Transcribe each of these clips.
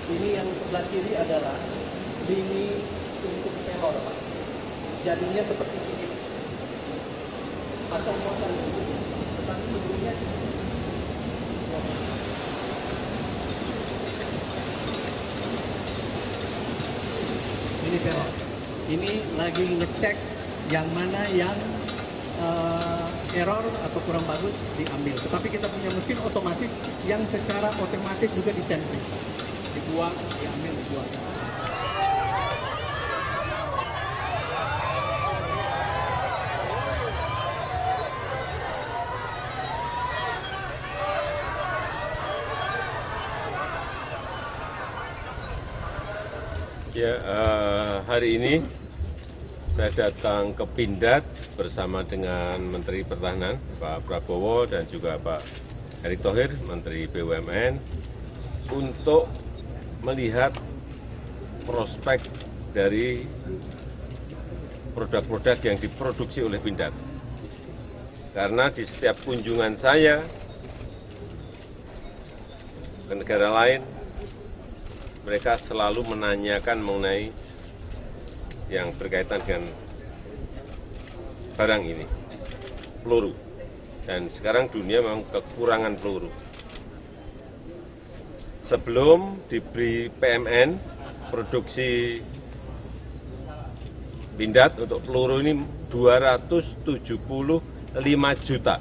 Ini yang sebelah kiri adalah lini untuk teror, Pak. Jadinya seperti ini. Pasang muatan itu, tetapi sebelumnya ini teror. Ini lagi ngecek yang mana yang error atau kurang bagus diambil. Tetapi kita punya mesin otomatis yang secara otomatis juga disampling. Dibuang, diambil, dibuang. Ya, hari ini saya datang ke Pindad bersama dengan Menteri Pertahanan Pak Prabowo dan juga Pak Erick Thohir, Menteri BUMN, untuk melihat prospek dari produk-produk yang diproduksi oleh Pindad. Karena di setiap kunjungan saya ke negara lain, mereka selalu menanyakan mengenai yang berkaitan dengan barang ini, peluru. Dan sekarang dunia memang kekurangan peluru. Sebelum diberi PMN, produksi Pindad untuk peluru ini 275 juta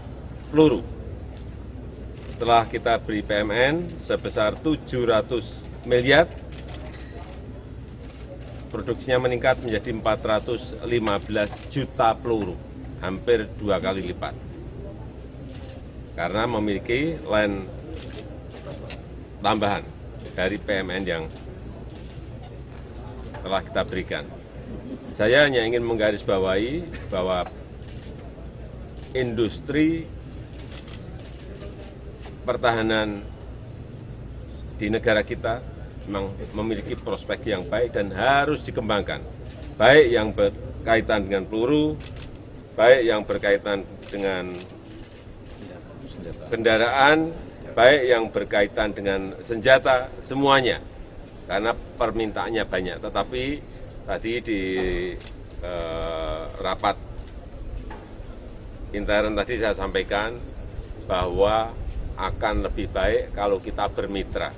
peluru. Setelah kita beri PMN sebesar 700 miliar, produksinya meningkat menjadi 415 juta peluru, hampir 2 kali lipat. Karena memiliki line tambahan dari PMN yang telah kita berikan. Saya hanya ingin menggarisbawahi bahwa industri pertahanan di negara kita memang memiliki prospek yang baik dan harus dikembangkan. Baik yang berkaitan dengan peluru, baik yang berkaitan dengan kendaraan, baik yang berkaitan dengan senjata, semuanya. Karena permintaannya banyak. Tetapi tadi di rapat intern tadi saya sampaikan bahwa akan lebih baik kalau kita bermitra.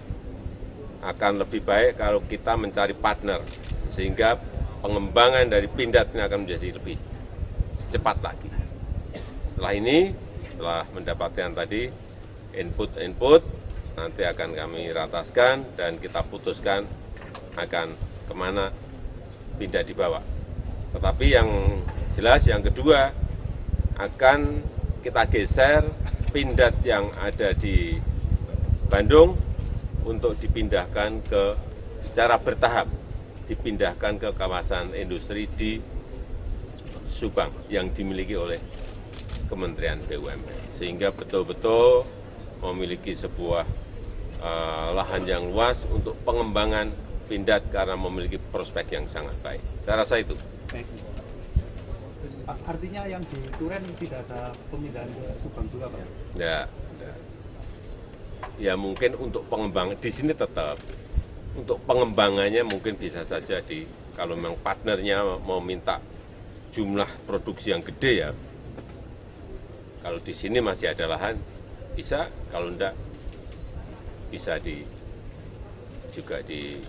Akan lebih baik kalau kita mencari partner, sehingga pengembangan dari Pindad ini akan menjadi lebih cepat lagi. Setelah ini, setelah mendapatkan tadi input, nanti akan kami rataskan dan kita putuskan akan kemana Pindad dibawa. Tetapi yang jelas yang kedua, akan kita geser Pindad yang ada di Bandung untuk dipindahkan secara bertahap, dipindahkan ke kawasan industri di Subang yang dimiliki oleh Kementerian BUMN. Sehingga betul-betul memiliki sebuah lahan yang luas untuk pengembangan Pindad karena memiliki prospek yang sangat baik. Saya rasa itu. Baik. Artinya yang di Duren tidak ada pemindahan ke Subang juga, Pak? Ya mungkin untuk pengembangan di sini tetap, untuk pengembangannya mungkin bisa saja kalau memang partnernya mau minta jumlah produksi yang gede ya, kalau di sini masih ada lahan bisa, kalau enggak bisa juga dibangun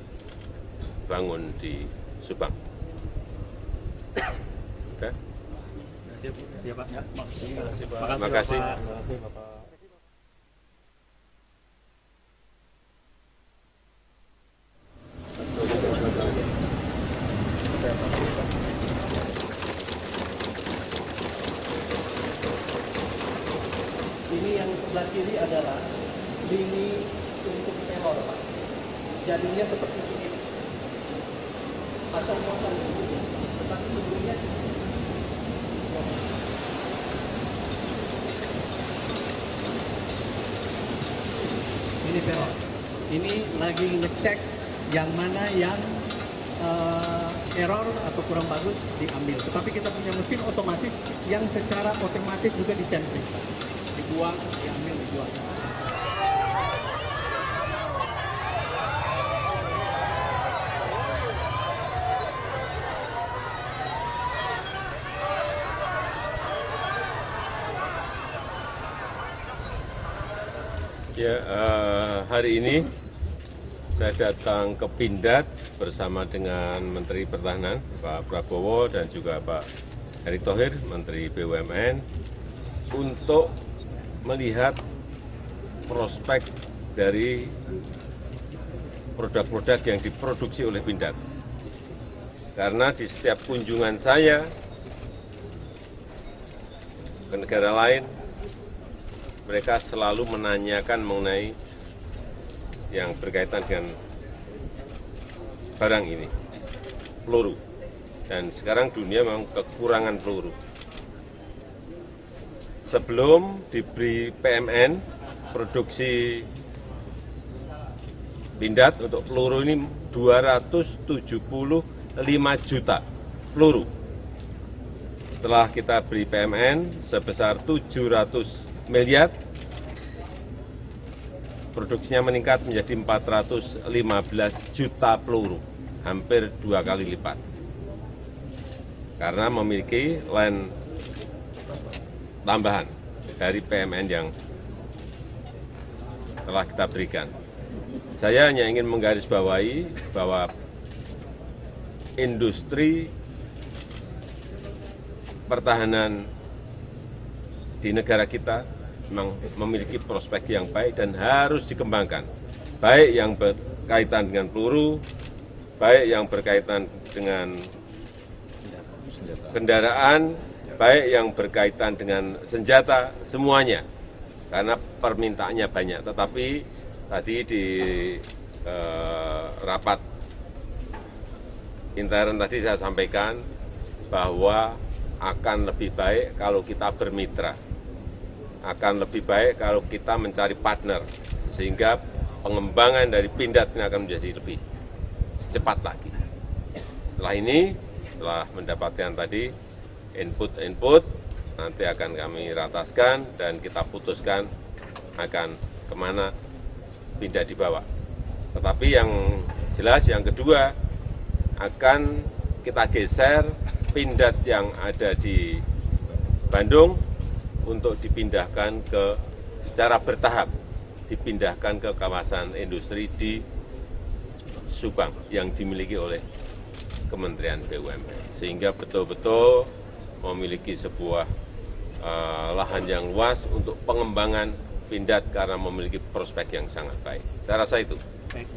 di Subang. Oke? Siap, Pak. Terima kasih. Bapak. ini yang sebelah kiri adalah lini untuk teror, Pak. Jadinya seperti ini. Pasang muatan itu, tetapi sebelumnya ini teror. Ini lagi ngecek yang mana yang error atau kurang bagus diambil. Tetapi kita punya mesin otomatis yang secara otomatis juga disampling, dibuang, diambil, dibuang. Ya, hari ini saya datang ke Pindad bersama dengan Menteri Pertahanan Pak Prabowo dan juga Pak Erick Thohir, Menteri BUMN, untuk melihat prospek dari produk-produk yang diproduksi oleh Pindad. Karena di setiap kunjungan saya ke negara lain, mereka selalu menanyakan mengenai yang berkaitan dengan barang ini, peluru. Dan sekarang dunia memang kekurangan peluru. Sebelum diberi PMN, produksi Pindad untuk peluru ini 275 juta peluru. Setelah kita beri PMN sebesar 700 miliar, produksinya meningkat menjadi 415 juta peluru, hampir 2 kali lipat. Karena memiliki line tambahan dari PMN yang telah kita berikan. Saya hanya ingin menggarisbawahi bahwa industri pertahanan di negara kita memang memiliki prospek yang baik dan harus dikembangkan, baik yang berkaitan dengan peluru, baik yang berkaitan dengan kendaraan, baik yang berkaitan dengan senjata, semuanya. Karena permintaannya banyak. Tetapi tadi di rapat intern tadi saya sampaikan bahwa akan lebih baik kalau kita bermitra. Akan lebih baik kalau kita mencari partner, sehingga pengembangan dari Pindad ini akan menjadi lebih cepat lagi. Setelah ini, setelah mendapatkan tadi input, nanti akan kami rataskan dan kita putuskan akan kemana Pindad dibawa. Tetapi yang jelas yang kedua, akan kita geser Pindad yang ada di Bandung untuk dipindahkan secara bertahap, dipindahkan ke kawasan industri di Subang yang dimiliki oleh Kementerian BUMN. Sehingga betul-betul memiliki sebuah lahan yang luas untuk pengembangan Pindad karena memiliki prospek yang sangat baik. Saya rasa itu. Baik.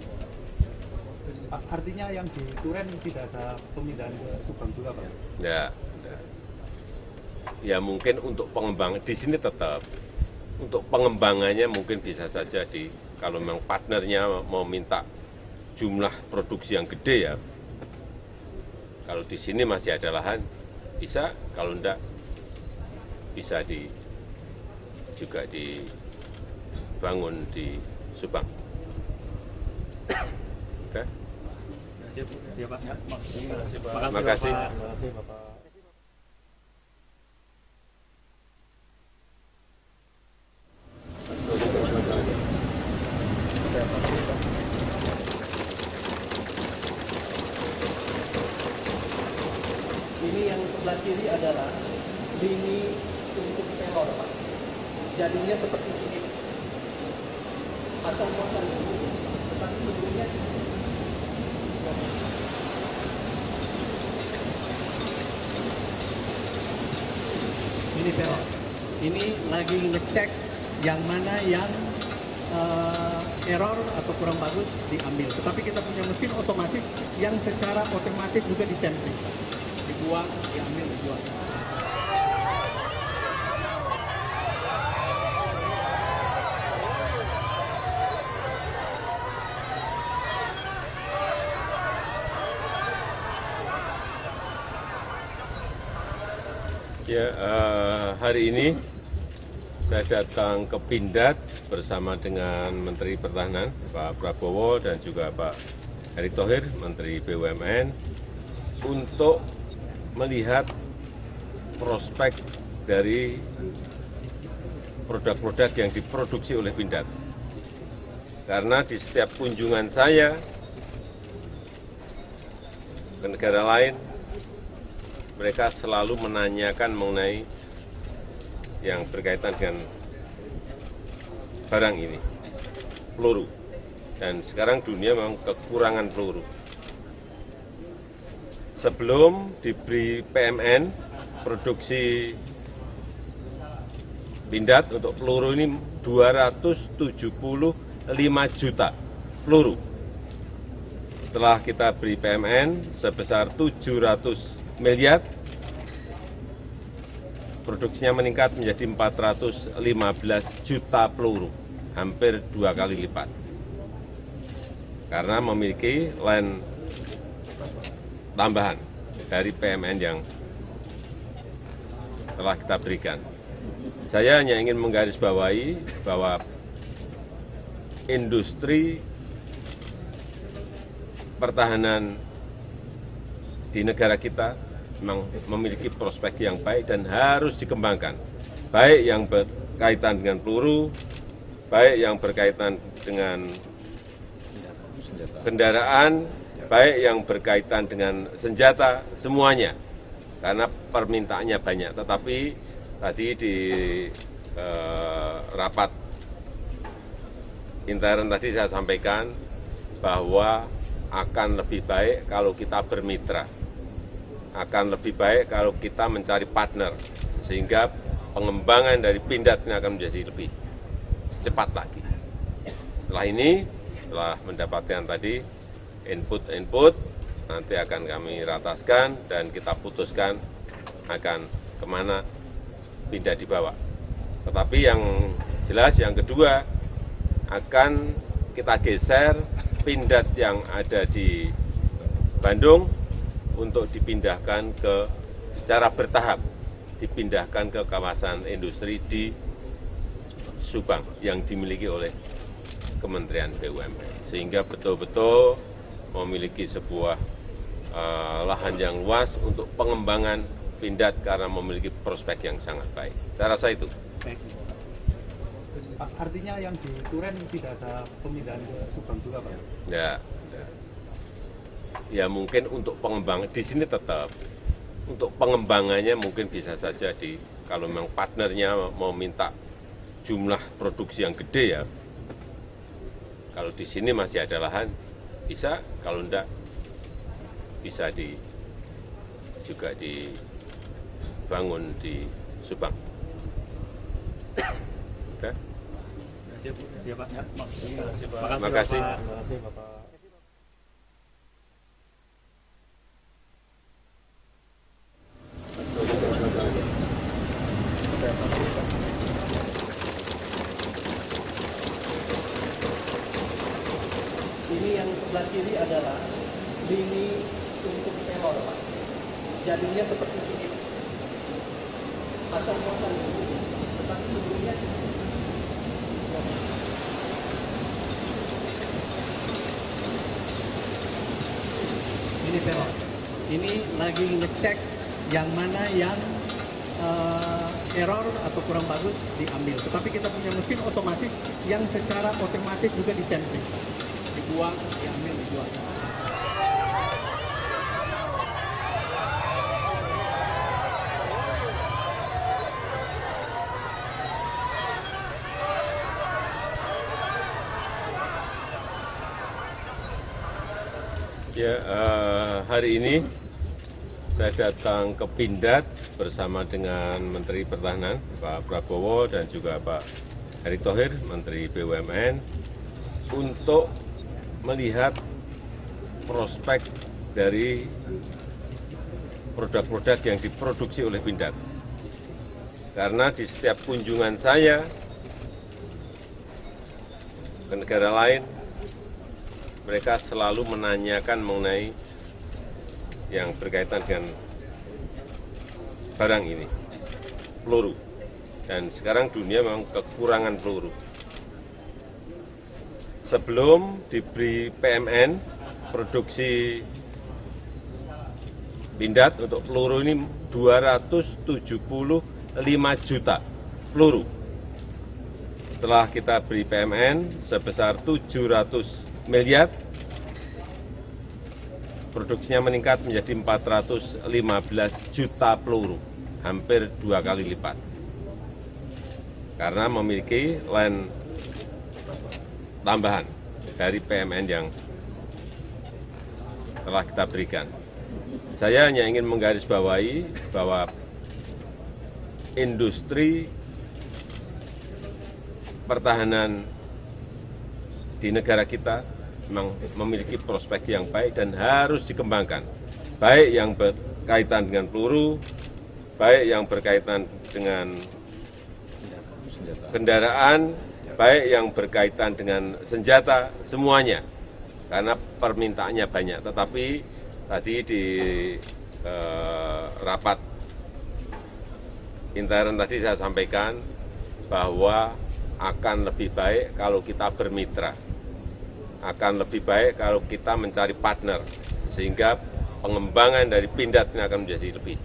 Pak, artinya yang di Duren tidak ada pemindahan ke Subang juga, Pak? Ya mungkin untuk pengembangan di sini tetap, untuk pengembangannya mungkin bisa saja kalau memang partnernya mau minta jumlah produksi yang gede ya, kalau di sini masih ada lahan bisa, kalau enggak bisa juga dibangun di Subang. Oke? Siap, Pak. Terima kasih. Terima kasih, Bapak. Ini yang sebelah kiri adalah lini untuk teror, Pak. Jadinya seperti ini. Asal muasal dulu, tetapi sebelumnya ini teror. Ini lagi ngecek yang mana yang error atau kurang bagus diambil. Tetapi kita punya mesin otomatis yang secara otomatis juga disampling, dibuang, diambil, dibuang. Ya, hari ini saya datang ke Pindad bersama dengan Menteri Pertahanan Pak Prabowo dan juga Pak Erick Thohir, Menteri BUMN, untuk melihat prospek dari produk-produk yang diproduksi oleh Pindad. Karena di setiap kunjungan saya ke negara lain, mereka selalu menanyakan mengenai yang berkaitan dengan barang ini, peluru. Dan sekarang dunia memang kekurangan peluru. Sebelum diberi PMN, produksi Pindad untuk peluru ini 275 juta peluru. Setelah kita beri PMN sebesar 700 miliar, produksinya meningkat menjadi 415 juta peluru, hampir 2 kali lipat. Karena memiliki line tambahan dari PMN yang telah kita berikan. Saya hanya ingin menggarisbawahi bahwa industri pertahanan di negara kita memang memiliki prospek yang baik dan harus dikembangkan. Baik yang berkaitan dengan peluru, baik yang berkaitan dengan kendaraan, baik yang berkaitan dengan senjata, semuanya. Karena permintaannya banyak. Tetapi tadi di rapat intern tadi saya sampaikan bahwa akan lebih baik kalau kita bermitra. Akan lebih baik kalau kita mencari partner. Sehingga pengembangan dari Pindad ini akan menjadi lebih cepat lagi. Setelah ini, setelah mendapatkan tadi input, nanti akan kami rataskan dan kita putuskan akan kemana Pindad dibawa. Tetapi yang jelas yang kedua, akan kita geser Pindad yang ada di Bandung untuk dipindahkan secara bertahap, dipindahkan ke kawasan industri di Subang yang dimiliki oleh Kementerian BUMN. Sehingga betul-betul memiliki sebuah lahan yang luas untuk pengembangan Pindad karena memiliki prospek yang sangat baik. Saya rasa itu. Baik. Pak, artinya yang di Duren tidak ada pemindahan ke Subang juga, Pak? Ya mungkin untuk pengembangan di sini tetap. Untuk pengembangannya mungkin bisa saja kalau memang partnernya mau minta jumlah produksi yang gede ya. Kalau di sini masih ada lahan, bisa. Kalau enggak, bisa juga dibangun di Subang. Oke? Siap, Pak. Terima kasih. Terima kasih, Bapak. Ini yang sebelah kiri adalah lini untuk teror, Pak. Jadinya seperti ini. Pasang muatan ini, tetapi sebelumnya ini teror. Ini lagi ngecek yang mana yang error atau kurang bagus diambil. Tetapi kita punya mesin otomatis yang secara otomatis juga disampling. Dibuang, diambil, dijual. Ya, hari ini saya datang ke Pindad bersama dengan Menteri Pertahanan Pak Prabowo dan juga Pak Erick Thohir, Menteri BUMN, untuk melihat prospek dari produk-produk yang diproduksi oleh Pindad. Karena di setiap kunjungan saya ke negara lain, mereka selalu menanyakan mengenai yang berkaitan dengan barang ini, peluru. Dan sekarang dunia memang kekurangan peluru. Sebelum diberi PMN, produksi Pindad untuk peluru ini 275 juta peluru. Setelah kita beri PMN sebesar 700 miliar, produksinya meningkat menjadi 415 juta peluru, hampir 2 kali lipat. Karena memiliki line tambahan dari PMN yang telah kita berikan. Saya hanya ingin menggarisbawahi bahwa industri pertahanan di negara kita memang memiliki prospek yang baik dan harus dikembangkan, baik yang berkaitan dengan peluru, baik yang berkaitan dengan kendaraan, baik yang berkaitan dengan senjata, semuanya. Karena permintaannya banyak. Tetapi tadi di rapat intern tadi saya sampaikan bahwa akan lebih baik kalau kita bermitra, akan lebih baik kalau kita mencari partner, sehingga pengembangan dari Pindad ini akan menjadi lebih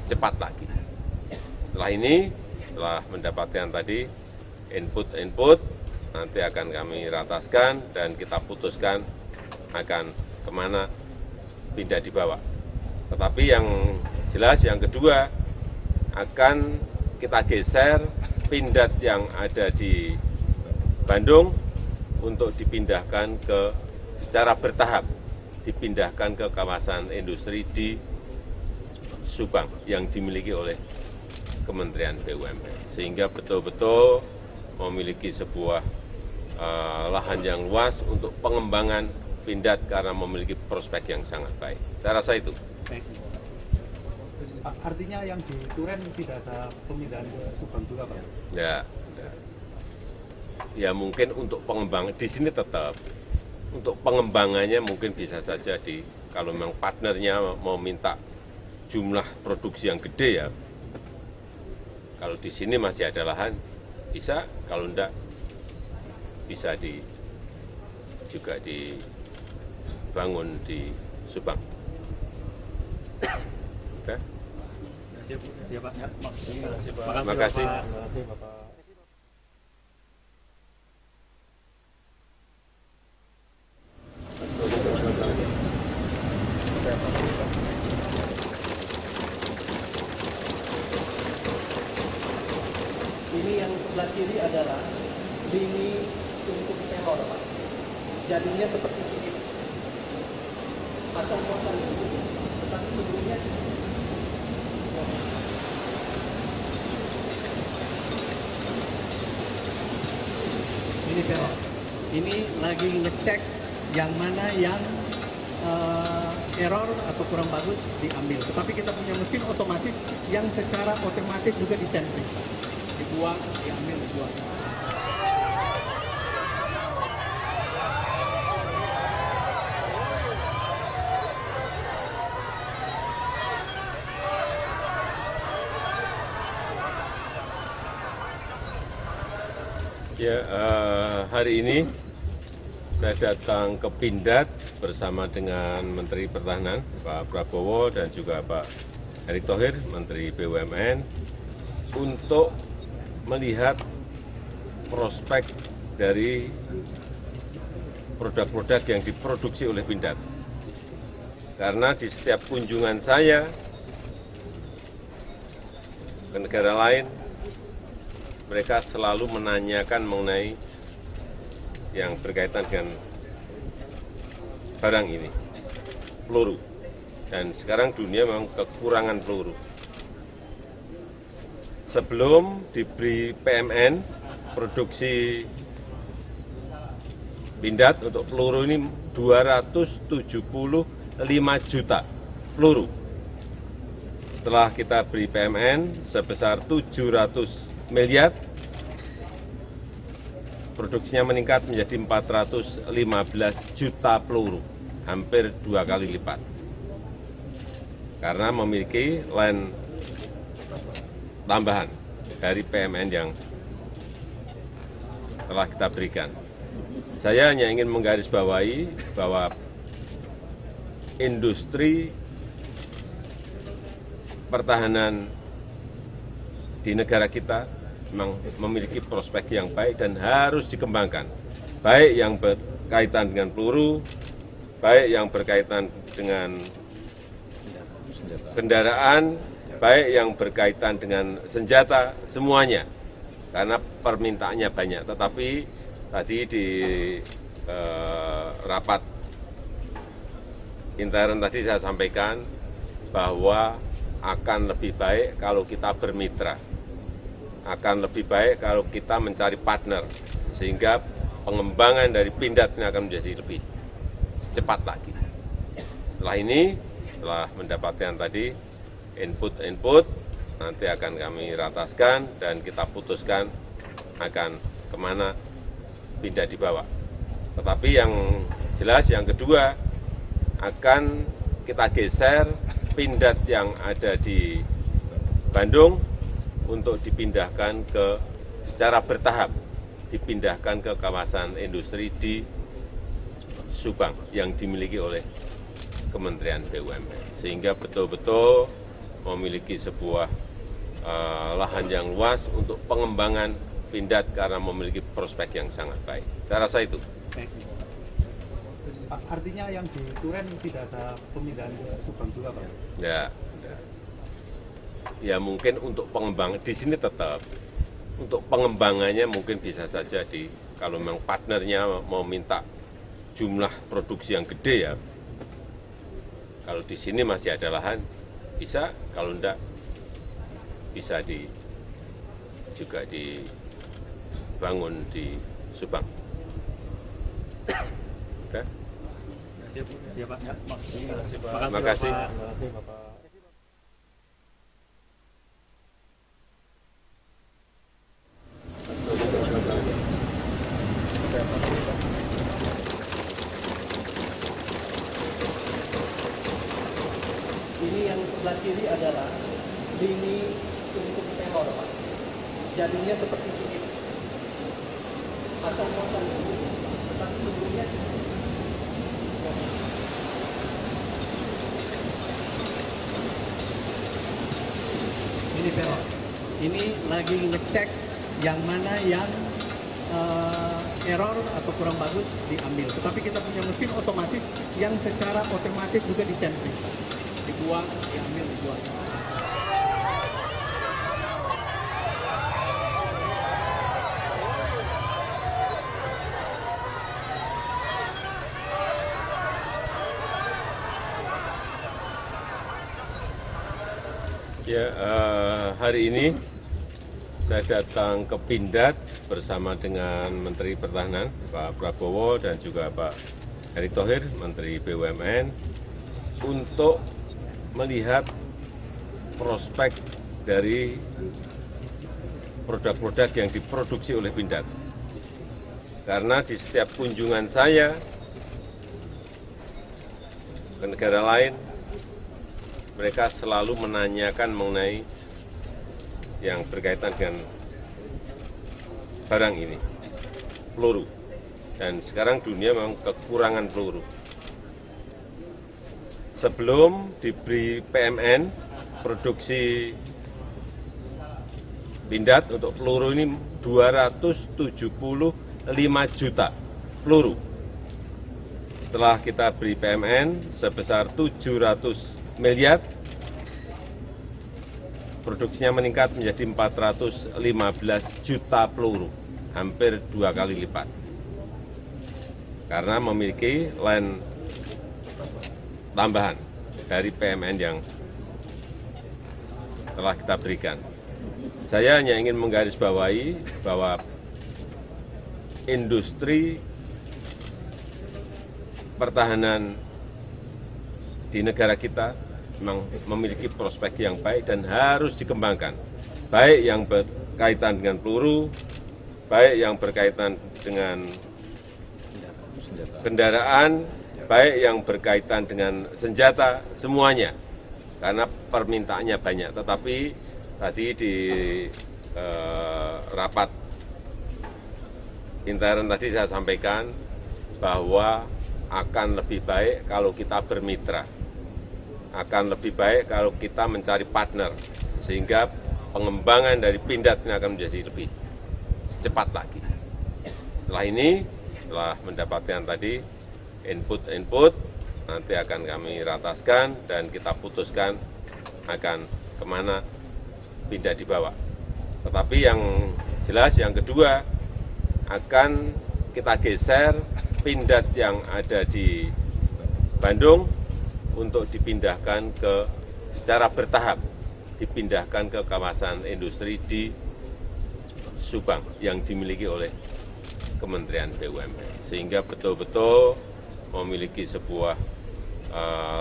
cepat lagi. Setelah ini, setelah mendapatkan tadi input, nanti akan kami rataskan dan kita putuskan akan kemana Pindad dibawa. Tetapi yang jelas yang kedua, akan kita geser Pindad yang ada di Bandung untuk dipindahkan secara bertahap, dipindahkan ke kawasan industri di Subang yang dimiliki oleh Kementerian BUMN. Sehingga betul-betul memiliki sebuah lahan yang luas untuk pengembangan Pindad karena memiliki prospek yang sangat baik. Saya rasa itu. Baik. Artinya yang di Duren tidak ada pemindahan ke Subang juga, Pak? Ya mungkin untuk pengembangan di sini tetap. Untuk pengembangannya mungkin bisa saja kalau memang partnernya mau minta jumlah produksi yang gede ya. Kalau di sini masih ada lahan, bisa. Kalau enggak, bisa juga dibangun di Subang. Oke? Siap, Pak. Terima kasih. Terima kasih, Bapak. Ini yang sebelah kiri adalah lini untuk teror, Pak. Jadinya seperti ini. Pasang muatan itu, tetapi sebelumnya ini teror. Ini lagi ngecek yang mana yang error atau kurang bagus diambil. Tetapi kita punya mesin otomatis yang secara otomatis juga disentri. Dibuang, diambil, dibuang. Ya, hari ini saya datang ke Pindad bersama dengan Menteri Pertahanan Pak Prabowo dan juga Pak Erick Thohir, Menteri BUMN, untuk melihat prospek dari produk-produk yang diproduksi oleh Pindad. Karena di setiap kunjungan saya ke negara lain, mereka selalu menanyakan mengenai yang berkaitan dengan barang ini, peluru. Dan sekarang dunia memang kekurangan peluru. Sebelum diberi PMN, produksi Pindad untuk peluru ini 275 juta peluru. Setelah kita beri PMN sebesar 700 miliar, produksinya meningkat menjadi 415 juta peluru, hampir 2 kali lipat. Karena memiliki line tambahan dari PMN yang telah kita berikan. Saya hanya ingin menggarisbawahi bahwa industri pertahanan di negara kita memang memiliki prospek yang baik dan harus dikembangkan, baik yang berkaitan dengan peluru, baik yang berkaitan dengan kendaraan, baik yang berkaitan dengan senjata, semuanya. Karena permintaannya banyak. Tetapi tadi di rapat intern tadi saya sampaikan bahwa akan lebih baik kalau kita bermitra, akan lebih baik kalau kita mencari partner, sehingga pengembangan dari Pindad ini akan menjadi lebih cepat lagi. Setelah ini, setelah mendapatkan tadi input, nanti akan kami rataskan dan kita putuskan akan kemana Pindad dibawa. Tetapi yang jelas yang kedua, akan kita geser Pindad yang ada di Bandung untuk dipindahkan secara bertahap, dipindahkan ke kawasan industri di Subang yang dimiliki oleh Kementerian BUMN. Sehingga betul-betul memiliki sebuah lahan yang luas untuk pengembangan Pindad karena memiliki prospek yang sangat baik. Saya rasa itu. Pak, artinya yang di Duren tidak ada pemindahan ke Subang juga, Pak? Ya mungkin untuk pengembangan di sini tetap. Untuk pengembangannya mungkin bisa saja kalau memang partnernya mau minta jumlah produksi yang gede ya. Kalau di sini masih ada lahan bisa, kalau enggak bisa juga dibangun di Subang. Oke? Siap, Pak. Terima kasih. Bapak. Ini yang sebelah kiri adalah lini untuk teror, Pak. Jadinya seperti ini. Asal muasal ini, tetapi sebelumnya ini teror. Ini lagi ngecek yang mana yang error atau kurang bagus diambil. Tetapi kita punya mesin otomatis yang secara otomatis juga disentri. Dibuang, diambil, dibuang. Ya, hari ini saya datang ke Pindad bersama dengan Menteri Pertahanan Pak Prabowo dan juga Pak Erick Thohir, Menteri BUMN, untuk melihat prospek dari produk-produk yang diproduksi oleh Pindad. Karena di setiap kunjungan saya ke negara lain, mereka selalu menanyakan mengenai yang berkaitan dengan barang ini, peluru. Dan sekarang dunia memang kekurangan peluru. Sebelum diberi PMN, produksi Pindad untuk peluru ini 275 juta peluru. Setelah kita beri PMN sebesar 700 miliar, produksinya meningkat menjadi 415 juta peluru, hampir 2 kali lipat. Karena memiliki line tambahan dari PMN yang telah kita berikan. Saya hanya ingin menggarisbawahi bahwa industri pertahanan di negara kita memang memiliki prospek yang baik dan harus dikembangkan, baik yang berkaitan dengan peluru, baik yang berkaitan dengan kendaraan, baik yang berkaitan dengan senjata, semuanya. Karena permintaannya banyak. Tetapi tadi di rapat intern tadi saya sampaikan bahwa akan lebih baik kalau kita bermitra, akan lebih baik kalau kita mencari partner, sehingga pengembangan dari Pindad ini akan menjadi lebih cepat lagi. Setelah ini, setelah mendapatkan tadi input, nanti akan kami rataskan dan kita putuskan akan kemana Pindad dibawa. Tetapi yang jelas yang kedua, akan kita geser Pindad yang ada di Bandung untuk dipindahkan secara bertahap, dipindahkan ke kawasan industri di Subang yang dimiliki oleh Kementerian BUMN, sehingga betul-betul memiliki sebuah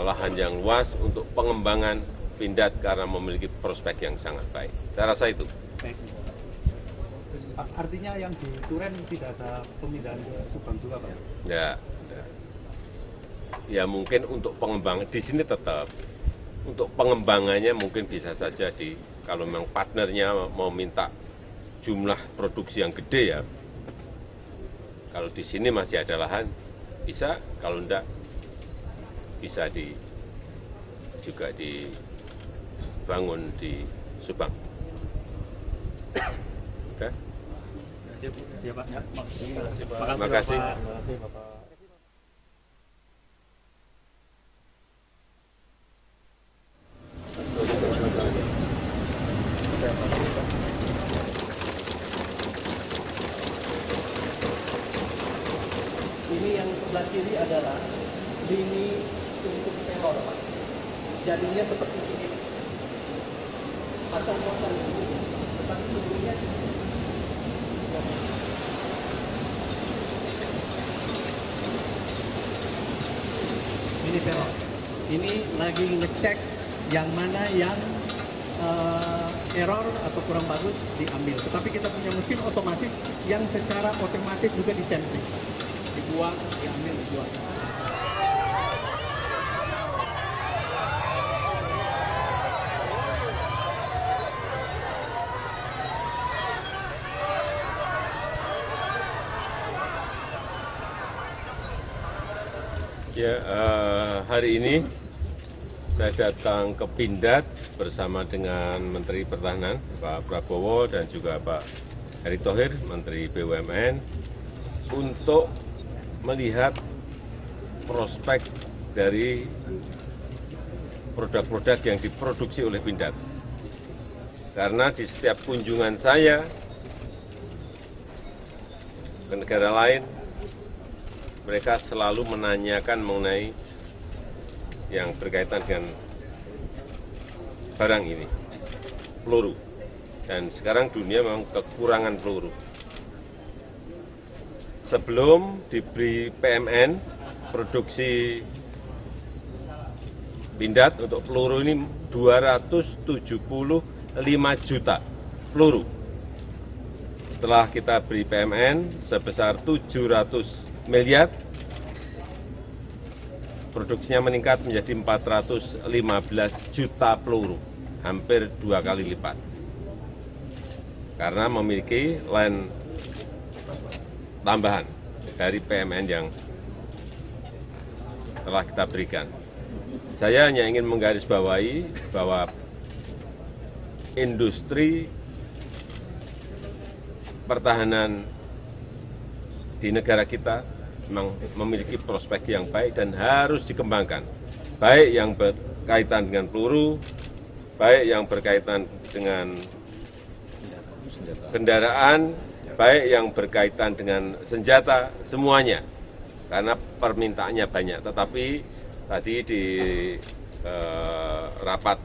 lahan yang luas untuk pengembangan Pindad karena memiliki prospek yang sangat baik. Saya rasa itu. Baik. Pak, artinya yang di Duren tidak ada pemindahan ke Subang juga, Pak? Ya mungkin untuk pengembangan di sini tetap. Untuk pengembangannya mungkin bisa saja kalau memang partnernya mau minta jumlah produksi yang gede ya. Kalau di sini masih ada lahan, bisa. Kalau enggak, bisa juga dibangun di Subang. Oke? Ya, Pak. Terima kasih. Terima kasih, Bapak. Ini yang sebelah kiri adalah lini untuk teror, Pak. Jadinya seperti ini. Asal muasal ini, tetapi sebelumnya ini teror. Ini lagi ngecek yang mana yang error atau kurang bagus diambil. Tetapi kita punya mesin otomatis yang secara otomatis juga disampling. Dibuang, diambil, dibuang. Ya, hari ini saya datang ke Pindad bersama dengan Menteri Pertahanan Pak Prabowo dan juga Pak Erick Thohir, Menteri BUMN, untuk melihat prospek dari produk-produk yang diproduksi oleh Pindad. Karena di setiap kunjungan saya ke negara lain, mereka selalu menanyakan mengenai yang berkaitan dengan barang ini, peluru. Dan sekarang dunia memang kekurangan peluru. Sebelum diberi PMN, produksi Pindad untuk peluru ini 275 juta peluru. Setelah kita beri PMN sebesar 700 miliar, produksinya meningkat menjadi 415 juta peluru, hampir 2 kali lipat. Karena memiliki line tambahan dari PMN yang telah kita berikan. Saya hanya ingin menggarisbawahi bahwa industri pertahanan di negara kita memang memiliki prospek yang baik dan harus dikembangkan. Baik yang berkaitan dengan peluru, baik yang berkaitan dengan kendaraan, baik yang berkaitan dengan senjata, semuanya. Karena permintaannya banyak. Tetapi tadi di rapat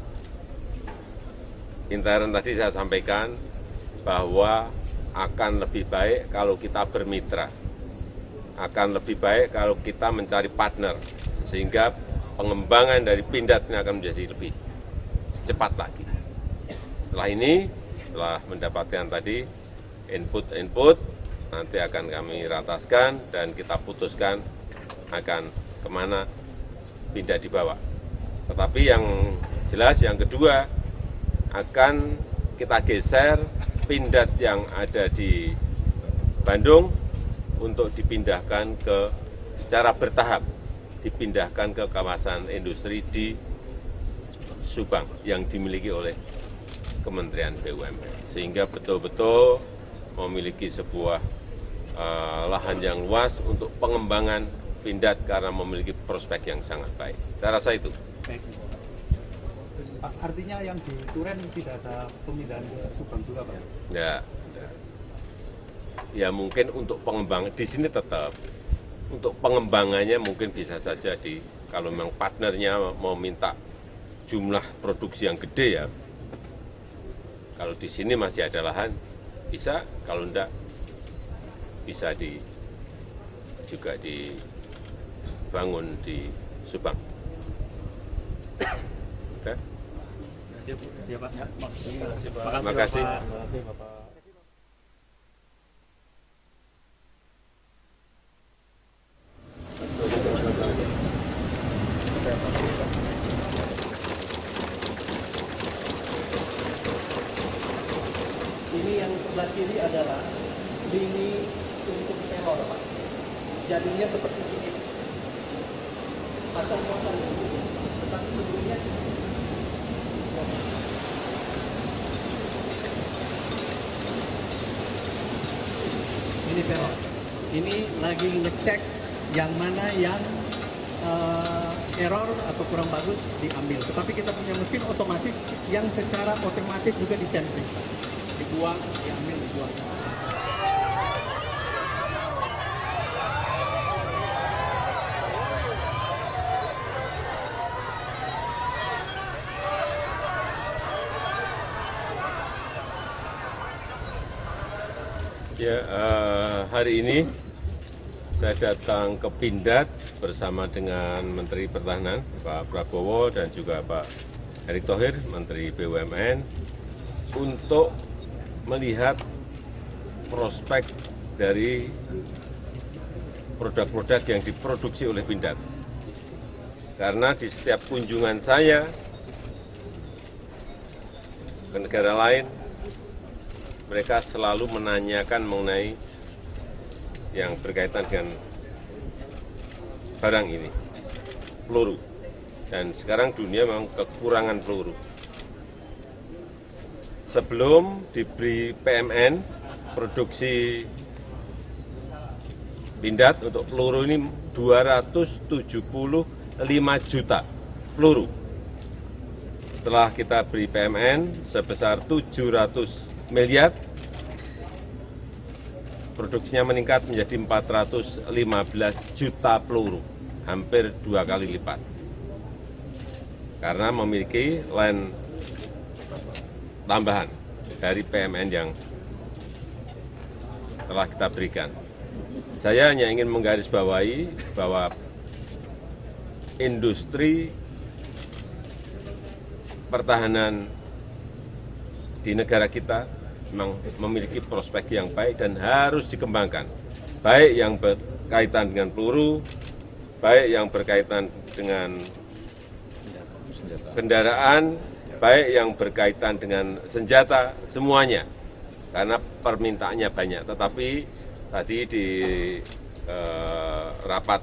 intern tadi saya sampaikan bahwa akan lebih baik kalau kita bermitra. Akan lebih baik kalau kita mencari partner, sehingga pengembangan dari Pindad ini akan menjadi lebih cepat lagi. Setelah ini, setelah mendapatkan tadi input, nanti akan kami rataskan dan kita putuskan akan kemana Pindad dibawa. Tetapi yang jelas yang kedua, akan kita geser Pindad yang ada di Bandung untuk dipindahkan secara bertahap, dipindahkan ke kawasan industri di Subang yang dimiliki oleh Kementerian BUMN, sehingga betul-betul memiliki sebuah lahan yang luas untuk pengembangan Pindad karena memiliki prospek yang sangat baik. Saya rasa itu. Baik. Pak, artinya yang di Duren tidak ada pemindahan ke Subang juga, Pak? Ya mungkin untuk pengembangan di sini tetap. Untuk pengembangannya mungkin bisa saja kalau memang partnernya mau minta jumlah produksi yang gede ya. Kalau di sini masih ada lahan, bisa. Kalau enggak, bisa juga dibangun di Subang. Oke? Siap, Pak. Terima kasih. Terima kasih, Bapak. Ini yang sebelah kiri adalah lini untuk teror, Pak. Jadinya seperti ini. Pasang-pasang dulu. Tetapi sebelumnya ini teror. Ini lagi ngecek yang mana yang error atau kurang bagus diambil. Tetapi kita punya mesin otomatis yang secara otomatis juga disentri. Dibuang, diambil, dibuang. Ya, hari ini saya datang ke Pindad bersama dengan Menteri Pertahanan Pak Prabowo dan juga Pak Erick Thohir, Menteri BUMN, untuk melihat prospek dari produk-produk yang diproduksi oleh Pindad. Karena di setiap kunjungan saya ke negara lain, mereka selalu menanyakan mengenai yang berkaitan dengan barang ini, peluru. Dan sekarang dunia memang kekurangan peluru. Sebelum diberi PMN, produksi Pindad untuk peluru ini 275 juta peluru. Setelah kita beri PMN sebesar 700 miliar, produksinya meningkat menjadi 415 juta peluru, hampir 2 kali lipat. Karena memiliki line tambahan dari PMN yang telah kita berikan. Saya hanya ingin menggarisbawahi bahwa industri pertahanan di negara kita memang memiliki prospek yang baik dan harus dikembangkan. Baik yang berkaitan dengan peluru, baik yang berkaitan dengan kendaraan, baik yang berkaitan dengan senjata, semuanya. Karena permintaannya banyak. Tetapi tadi di rapat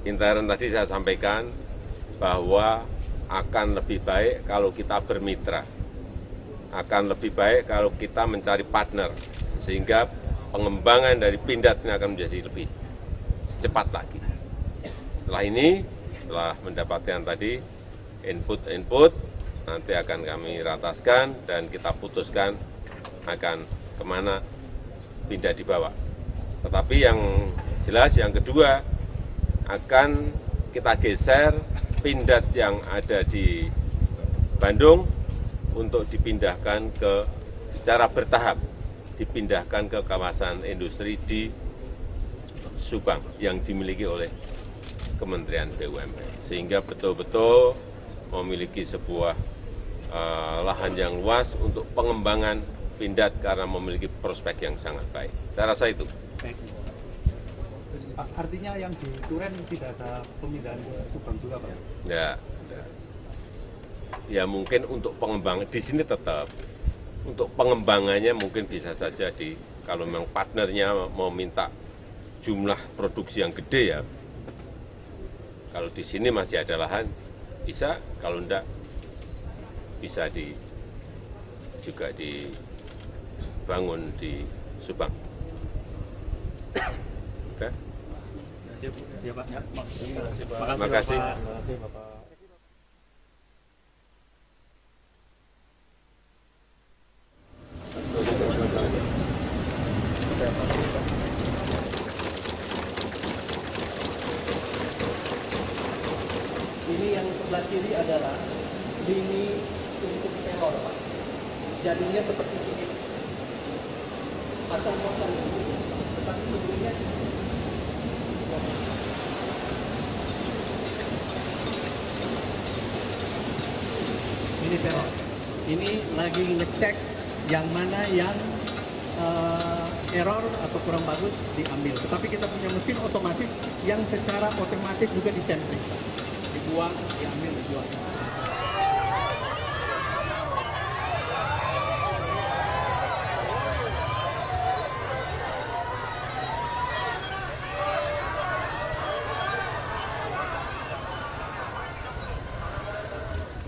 intern tadi saya sampaikan bahwa akan lebih baik kalau kita bermitra. Akan lebih baik kalau kita mencari partner, sehingga pengembangan dari Pindad ini akan menjadi lebih cepat lagi. Setelah ini, setelah mendapatkan tadi input, nanti akan kami rataskan dan kita putuskan akan kemana Pindad dibawa. Tetapi yang jelas yang kedua, akan kita geser Pindad yang ada di Bandung untuk dipindahkan secara bertahap, dipindahkan ke kawasan industri di Subang yang dimiliki oleh Kementerian BUMN. Sehingga betul-betul memiliki sebuah lahan yang luas untuk pengembangan Pindad karena memiliki prospek yang sangat baik. Saya rasa itu. Baik. Pak, artinya yang di Duren tidak ada pemindahan ke Subang juga, Pak? Ya mungkin untuk pengembangan di sini tetap. Untuk pengembangannya mungkin bisa saja kalau memang partnernya mau minta jumlah produksi yang gede ya. Kalau di sini masih ada lahan, bisa, kalau enggak bisa juga dibangun di Subang. Oke. Siap, Pak. Terima kasih. Terima kasih, Bapak. Ini yang sebelah kiri adalah lini untuk teror, Pak. Jadinya seperti ini. Pasang-pasang ini, tetapi sebelumnya ini teror. Ini lagi ngecek yang mana yang error atau kurang bagus diambil. Tetapi kita punya mesin otomatis yang secara otomatis juga disentri. Dibuang, diambil, dibuang.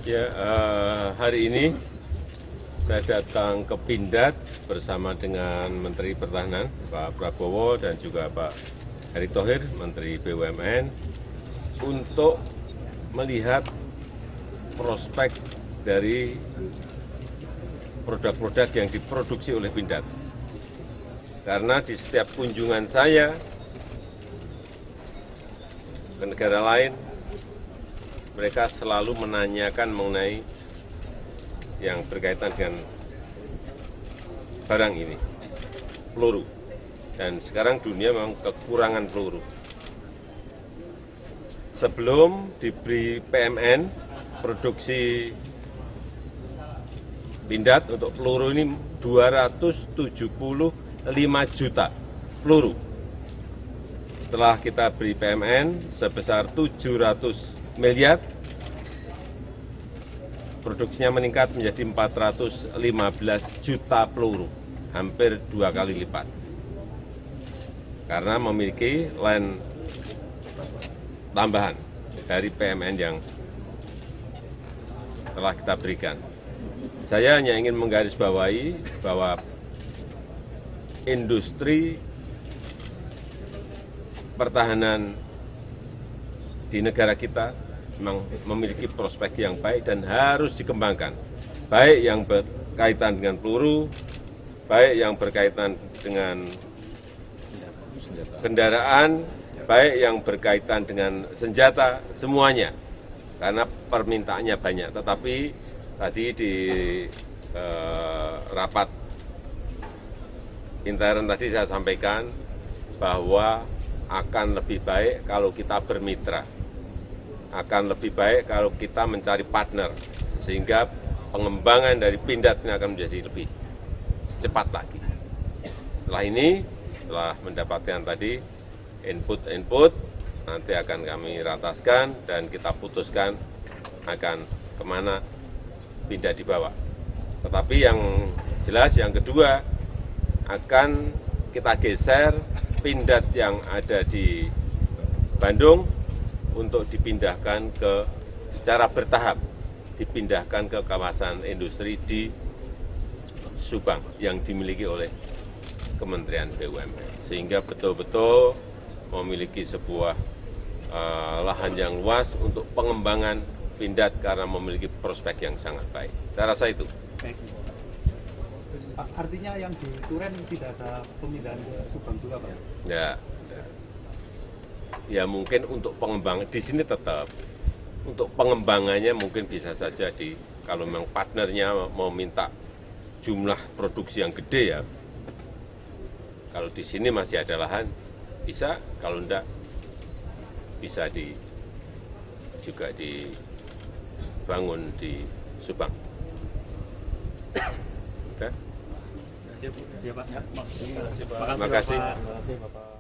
Ya, hari ini saya datang ke Pindad bersama dengan Menteri Pertahanan Pak Prabowo dan juga Pak Erick Thohir, Menteri BUMN, untuk melihat prospek dari produk-produk yang diproduksi oleh Pindad. Karena di setiap kunjungan saya ke negara lain, mereka selalu menanyakan mengenai yang berkaitan dengan barang ini, peluru. Dan sekarang dunia memang kekurangan peluru. Sebelum diberi PMN, produksi Pindad untuk peluru ini 275 juta peluru. Setelah kita beri PMN sebesar 700 miliar, produksinya meningkat menjadi 415 juta peluru, hampir 2 kali lipat. Karena memiliki line tambahan dari PMN yang telah kita berikan. Saya hanya ingin menggarisbawahi bahwa industri pertahanan di negara kita memang memiliki prospek yang baik dan harus dikembangkan. Baik yang berkaitan dengan peluru, baik yang berkaitan dengan kendaraan, baik yang berkaitan dengan senjata, semuanya. Karena permintaannya banyak. Tetapi tadi di rapat intern tadi saya sampaikan bahwa akan lebih baik kalau kita bermitra. Akan lebih baik kalau kita mencari partner, sehingga pengembangan dari Pindad ini akan menjadi lebih cepat lagi. Setelah ini, setelah mendapatkan tadi input, nanti akan kami rataskan dan kita putuskan akan kemana Pindad dibawa. Tetapi yang jelas yang kedua, akan kita geser Pindad yang ada di Bandung untuk dipindahkan secara bertahap, dipindahkan ke kawasan industri di Subang yang dimiliki oleh Kementerian BUMN. Sehingga betul-betul memiliki sebuah lahan yang luas untuk pengembangan Pindad karena memiliki prospek yang sangat baik. Saya rasa itu. Baik. Pak, artinya yang di Duren tidak ada pemindahan ke Subang juga, Pak? Ya mungkin untuk pengembangan di sini tetap, untuk pengembangannya mungkin bisa saja kalau memang partnernya mau minta jumlah produksi yang gede ya, kalau di sini masih ada lahan bisa, kalau enggak bisa juga dibangun di Subang. Oke. Siap, Pak. Terima kasih. Terima kasih, Bapak.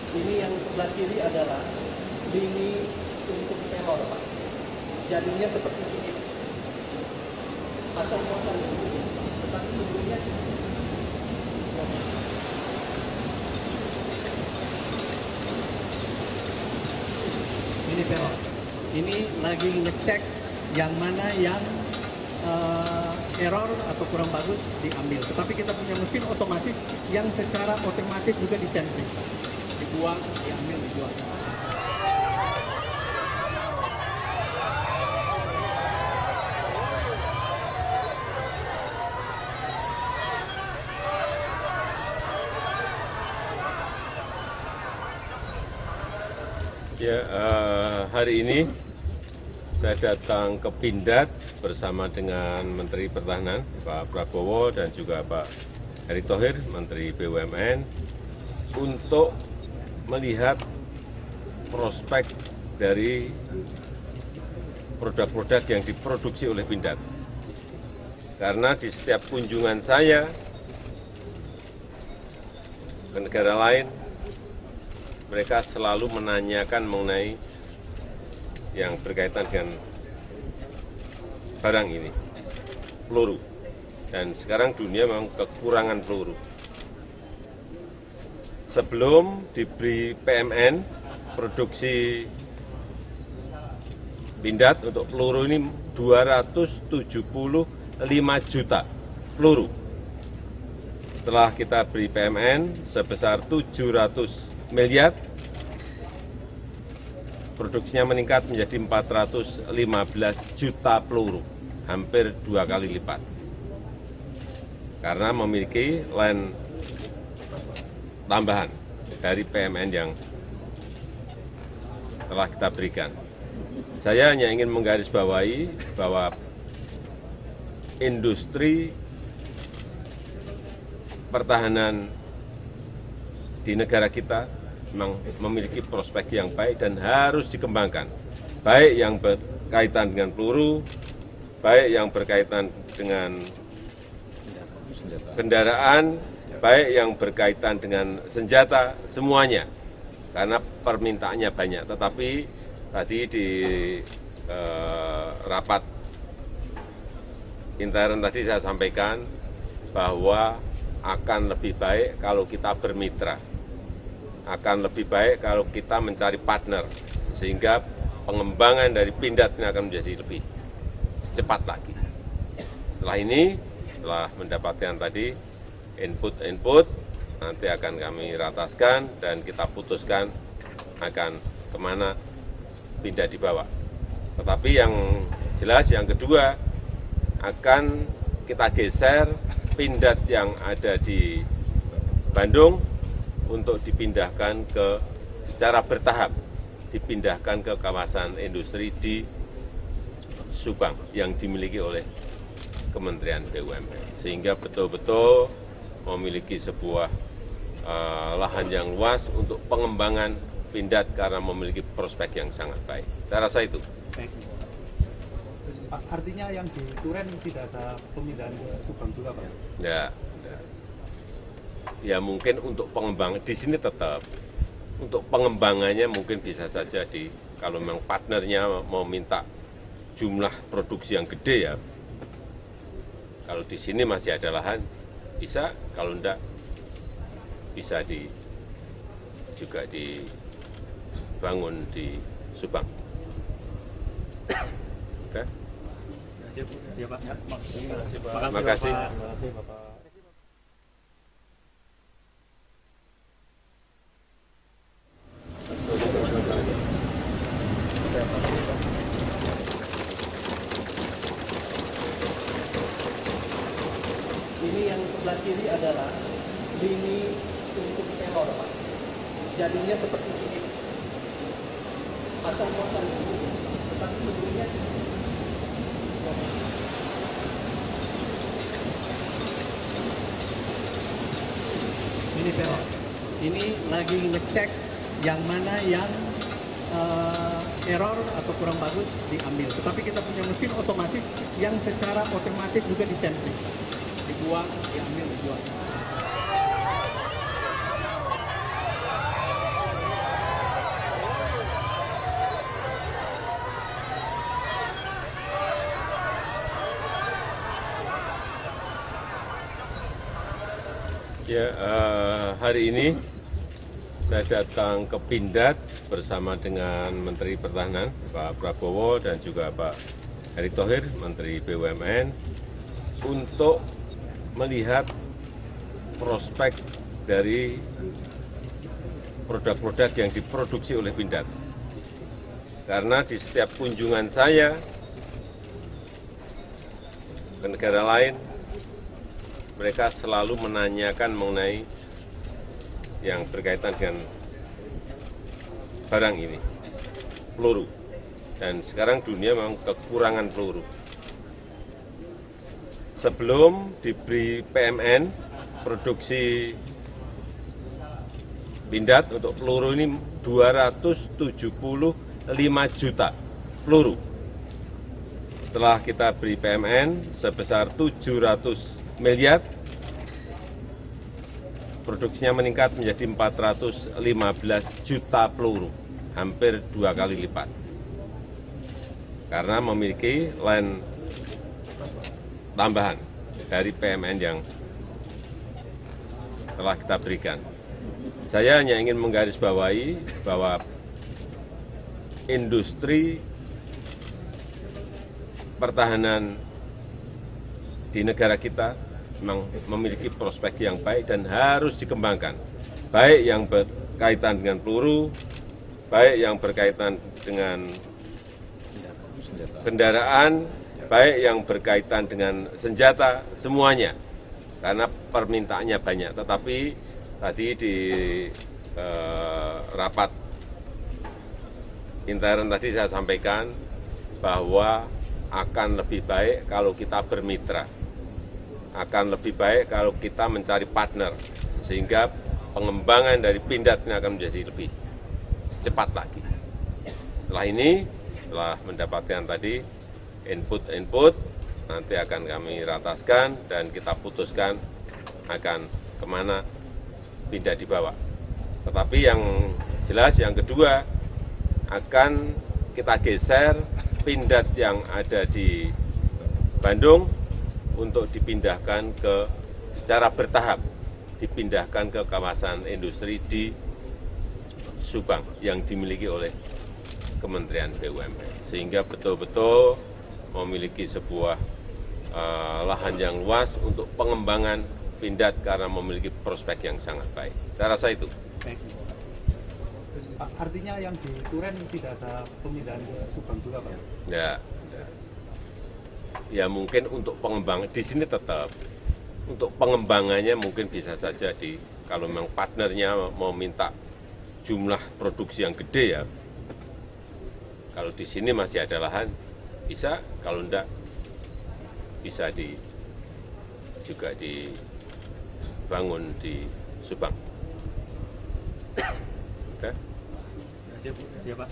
Ini yang sebelah kiri adalah lini untuk teror, Pak. Jadinya seperti ini. pasang muatan, tetapi sebelumnya ini peron. Ini lagi ngecek yang mana yang error atau kurang bagus diambil. Tetapi kita punya mesin otomatis yang secara otomatis juga disampling, dibuang, diambil, dibuang. Ya, hari ini saya datang ke Pindad bersama dengan Menteri Pertahanan Pak Prabowo dan juga Pak Erick Thohir, Menteri BUMN, untuk melihat prospek dari produk-produk yang diproduksi oleh Pindad. Karena di setiap kunjungan saya ke negara lain, mereka selalu menanyakan mengenai yang berkaitan dengan barang ini, peluru. Dan sekarang dunia memang kekurangan peluru. Sebelum diberi PMN, produksi Pindad untuk peluru ini 275 juta peluru. Setelah kita beri PMN sebesar 700 miliar, produksinya meningkat menjadi 415 juta peluru, hampir 2 kali lipat. Karena memiliki line tambahan dari PMN yang telah kita berikan. Saya hanya ingin menggarisbawahi bahwa industri pertahanan di negara kita memang memiliki prospek yang baik dan harus dikembangkan, baik yang berkaitan dengan peluru, baik yang berkaitan dengan kendaraan, baik yang berkaitan dengan senjata, semuanya. Karena permintaannya banyak. Tetapi tadi di rapat intern tadi saya sampaikan bahwa akan lebih baik kalau kita bermitra. Akan lebih baik kalau kita mencari partner, sehingga pengembangan dari Pindad ini akan menjadi lebih cepat lagi. Setelah ini, setelah mendapatkan tadi input-input, nanti akan kami rataskan dan kita putuskan akan kemana Pindad dibawa. Tetapi yang jelas yang kedua, akan kita geser Pindad yang ada di Bandung untuk dipindahkan secara bertahap, dipindahkan ke kawasan industri di Subang yang dimiliki oleh Kementerian BUMN. Sehingga betul-betul memiliki sebuah lahan yang luas untuk pengembangan Pindad karena memiliki prospek yang sangat baik. Saya rasa itu. Baik. Pak, artinya yang di Duren tidak ada pemindahan ke Subang juga, Pak? Ya. Ya mungkin untuk pengembangan di sini tetap, untuk pengembangannya mungkin bisa saja kalau memang partnernya mau minta jumlah produksi yang gede ya, kalau di sini masih ada lahan bisa, kalau enggak bisa juga dibangun di Subang. Oke? Siap, Pak. Terima kasih. Terima kasih, Bapak. Ini yang sebelah kiri adalah lini untuk error, Pak. Jadinya seperti ini. Pasang muatan, tetapi sebelumnya ini peron. Ini lagi ngecek yang mana yang error atau kurang bagus diambil. Tetapi kita punya mesin otomatis yang secara otomatis juga disampling, dibuang, diambil, dibuang. Ya, hari ini saya datang ke Pindad bersama dengan Menteri Pertahanan Pak Prabowo dan juga Pak Erick Thohir, Menteri BUMN, untuk melihat prospek dari produk-produk yang diproduksi oleh Pindad. Karena di setiap kunjungan saya ke negara lain, mereka selalu menanyakan mengenai yang berkaitan dengan barang ini, peluru. Dan sekarang dunia memang kekurangan peluru. Sebelum diberi PMN, produksi Pindad untuk peluru ini 275 juta peluru. Setelah kita beri PMN sebesar 700 miliar, produksinya meningkat menjadi 415 juta peluru, hampir 2 kali lipat. Karena memiliki line tambahan dari PMN yang telah kita berikan. Saya hanya ingin menggarisbawahi bahwa industri pertahanan di negara kita memang memiliki prospek yang baik dan harus dikembangkan. Baik yang berkaitan dengan peluru, baik yang berkaitan dengan kendaraan, baik yang berkaitan dengan senjata, semuanya. Karena permintaannya banyak. Tetapi tadi di rapat intern tadi saya sampaikan bahwa akan lebih baik kalau kita bermitra. Akan lebih baik kalau kita mencari partner, sehingga pengembangan dari Pindad ini akan menjadi lebih cepat lagi. Setelah ini, setelah mendapatkan tadi input, nanti akan kami rataskan dan kita putuskan akan kemana Pindad dibawa. Tetapi yang jelas yang kedua, akan kita geser Pindad yang ada di Bandung untuk dipindahkan secara bertahap, dipindahkan ke kawasan industri di Subang yang dimiliki oleh Kementerian BUMN. Sehingga betul-betul memiliki sebuah lahan yang luas untuk pengembangan Pindad karena memiliki prospek yang sangat baik. Saya rasa itu. Baik. Pak, artinya yang di Duren tidak ada pemindahan ke Subang juga, Pak? Ya mungkin untuk pengembangan di sini tetap untuk pengembangannya mungkin bisa saja kalau memang partnernya mau minta jumlah produksi yang gede ya, kalau di sini masih ada lahan bisa, kalau enggak bisa juga dibangun di Subang. Oke? Siap, Pak.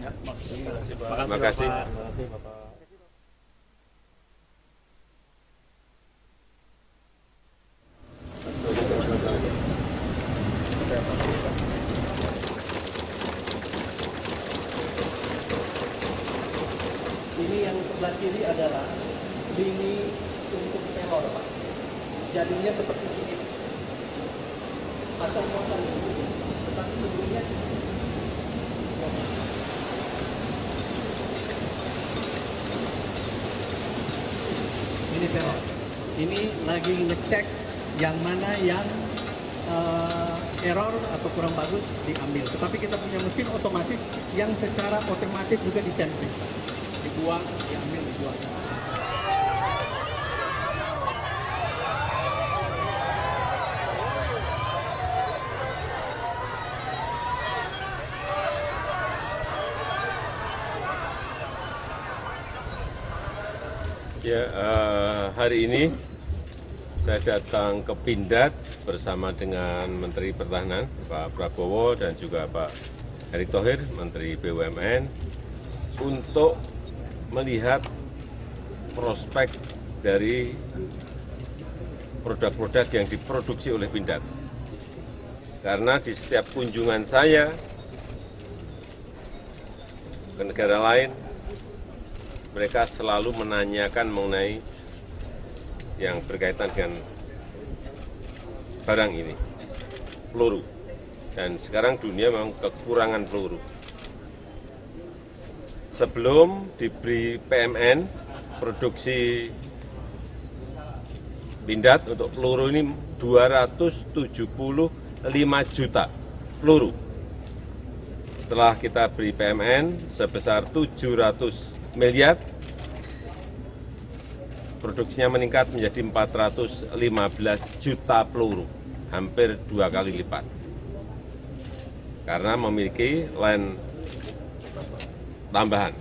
Terima kasih. Bapak. Ini yang sebelah kiri adalah lini untuk telur, Pak. Jadinya seperti ini. Asal muasal ini. Tetapi sebelumnya ini telur. Ini lagi ngecek yang mana yang error atau kurang bagus diambil. Tetapi kita punya mesin otomatis yang secara otomatis juga disentri. Dibuang, diambil, dibuang. Ya, hari ini saya datang ke Pindad bersama dengan Menteri Pertahanan Pak Prabowo dan juga Pak Erick Thohir, Menteri BUMN, untuk melihat prospek dari produk-produk yang diproduksi oleh Pindad. Karena di setiap kunjungan saya ke negara lain, mereka selalu menanyakan mengenai yang berkaitan dengan barang ini, peluru. Dan sekarang dunia memang kekurangan peluru. Sebelum diberi PMN, produksi Pindad untuk peluru ini 275 juta peluru. Setelah kita beri PMN sebesar 700 miliar, produksinya meningkat menjadi 415 juta peluru, hampir 2 kali lipat. Karena memiliki line tambahan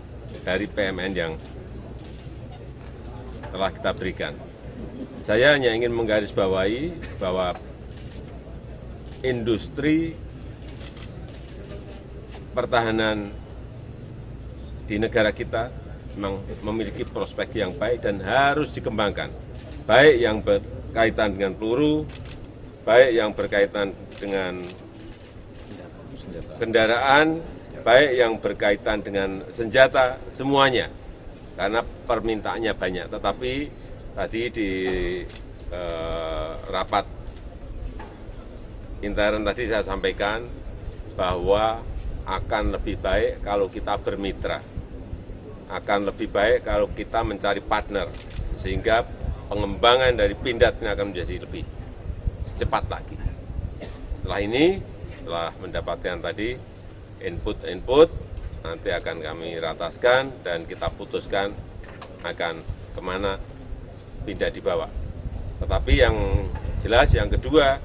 dari PMN yang telah kita berikan. Saya hanya ingin menggarisbawahi bahwa industri pertahanan di negara kita memang memiliki prospek yang baik dan harus dikembangkan. Baik yang berkaitan dengan peluru, baik yang berkaitan dengan kendaraan, baik yang berkaitan dengan senjata, semuanya. Karena permintaannya banyak. Tetapi tadi di rapat intern tadi saya sampaikan bahwa akan lebih baik kalau kita bermitra. Akan lebih baik kalau kita mencari partner. Sehingga pengembangan dari Pindad ini akan menjadi lebih cepat lagi. Setelah ini, setelah mendapatkan tadi input, nanti akan kami rataskan dan kita putuskan akan kemana Pindad dibawa. Tetapi yang jelas yang kedua,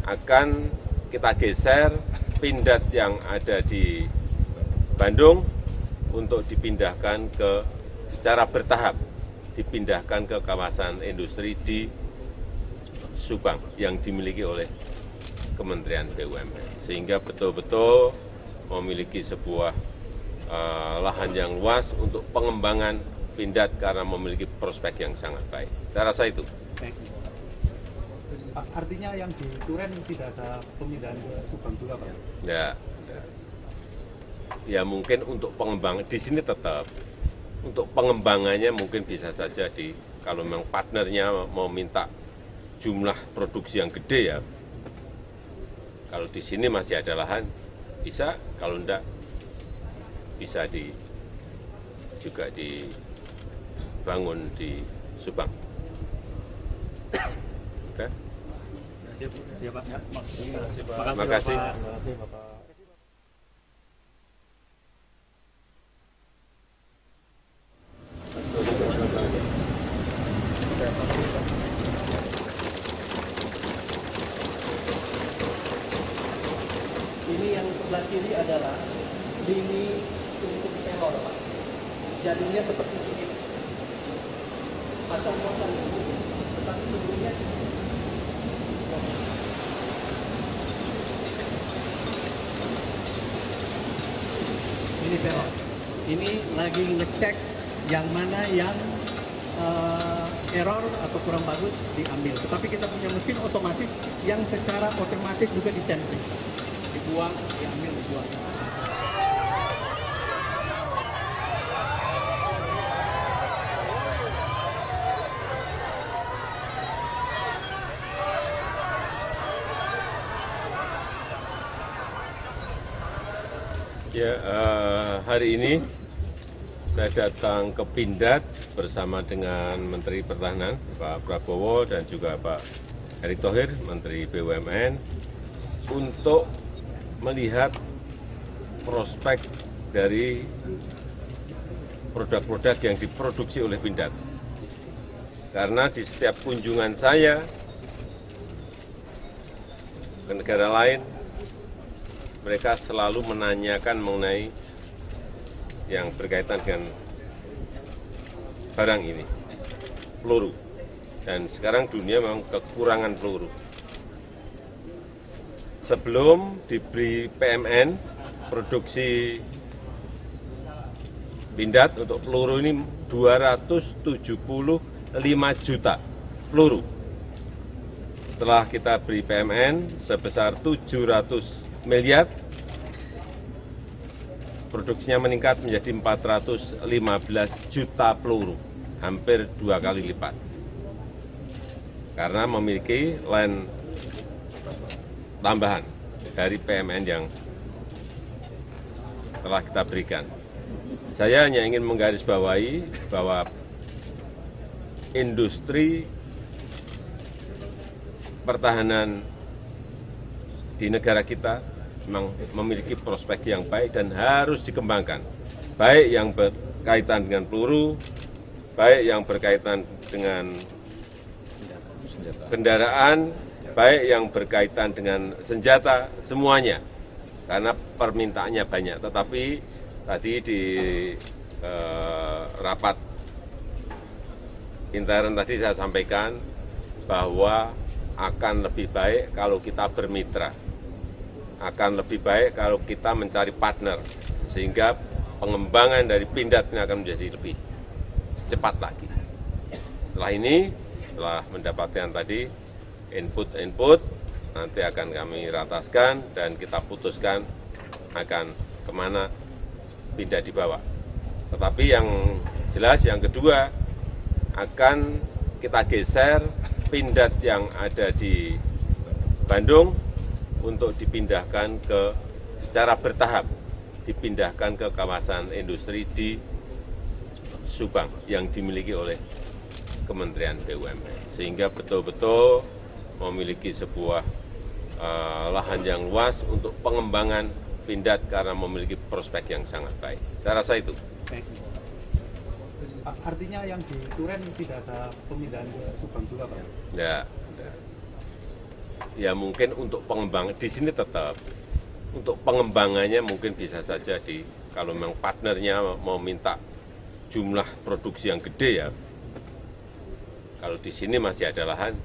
akan kita geser Pindad yang ada di Bandung untuk dipindahkan secara bertahap, dipindahkan ke kawasan industri di Subang yang dimiliki oleh Kementerian BUMN. Sehingga betul-betul memiliki sebuah lahan yang luas untuk pengembangan Pindad karena memiliki prospek yang sangat baik. Saya rasa itu. Pak, artinya yang di Duren tidak ada pemindahan ke Subang juga, Pak? Ya mungkin untuk pengembangan di sini tetap. Untuk pengembangannya mungkin bisa saja kalau memang partnernya mau minta jumlah produksi yang gede ya. Kalau di sini masih ada lahan bisa, kalau enggak bisa juga dibangun di Subang. Oke? Siap, Pak. Terima kasih. Terima kasih, Bapak. Ini yang sebelah kiri adalah lini untuk teror, Pak. Jadinya seperti ini. Pasang-pasang ini, tetapi sebelumnya ini teror. Ini lagi ngecek yang mana yang error atau kurang bagus diambil. Tetapi kita punya mesin otomatis yang secara otomatis juga disampling. Dibuang, diambil, dibuang. Ya, hari ini saya datang ke Pindad bersama dengan Menteri Pertahanan Pak Prabowo dan juga Pak Erick Thohir, Menteri BUMN, untuk melihat prospek dari produk-produk yang diproduksi oleh Pindad. Karena di setiap kunjungan saya ke negara lain, mereka selalu menanyakan mengenai yang berkaitan dengan barang ini, peluru. Dan sekarang dunia memang kekurangan peluru. Sebelum diberi PMN, produksi Pindad untuk peluru ini 275 juta peluru. Setelah kita beri PMN sebesar 700 miliar, produksinya meningkat menjadi 415 juta peluru, hampir 2 kali lipat. Karena memiliki line tambahan dari PMN yang telah kita berikan. Saya hanya ingin menggarisbawahi bahwa industri pertahanan di negara kita memang memiliki prospek yang baik dan harus dikembangkan, baik yang berkaitan dengan peluru, baik yang berkaitan dengan kendaraan, baik yang berkaitan dengan senjata, semuanya. Karena permintaannya banyak. Tetapi tadi di rapat intern tadi saya sampaikan bahwa akan lebih baik kalau kita bermitra. Akan lebih baik kalau kita mencari partner. Sehingga pengembangan dari Pindad ini akan menjadi lebih cepat lagi. Setelah ini, setelah mendapatkan tadi input, nanti akan kami rataskan dan kita putuskan akan kemana Pindad dibawa. Tetapi yang jelas yang kedua, akan kita geser Pindad yang ada di Bandung untuk dipindahkan secara bertahap, dipindahkan ke kawasan industri di Subang yang dimiliki oleh Kementerian BUMN. Sehingga betul-betul memiliki sebuah lahan yang luas untuk pengembangan Pindad karena memiliki prospek yang sangat baik. Saya rasa itu. Baik. Artinya yang di Duren tidak ada pemindahan ke Subang juga, Pak? Ya mungkin untuk pengembangan di sini tetap. Untuk pengembangannya mungkin bisa saja kalau memang partnernya mau minta jumlah produksi yang gede ya. Kalau di sini masih ada lahan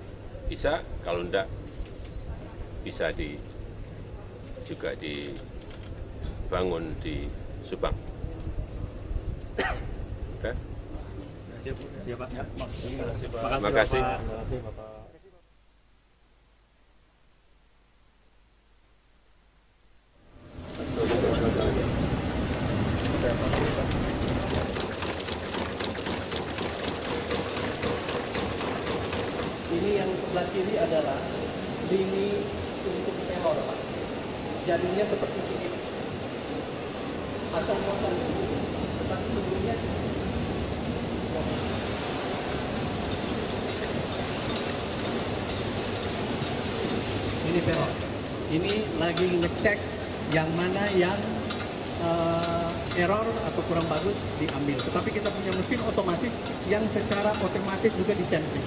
bisa, kalau enggak bisa juga dibangun di Subang. Oke? Siap, Pak. Terima kasih. Terima kasih, Bapak. Ini yang sebelah kiri adalah lini untuk teror, Pak. Jadinya seperti ini. Pasang-pasang dulu, tetapi sebelumnya ini teror. Ini lagi ngecek yang mana yang error atau kurang bagus diambil. Tetapi kita punya mesin otomatis yang secara otomatis juga disentri.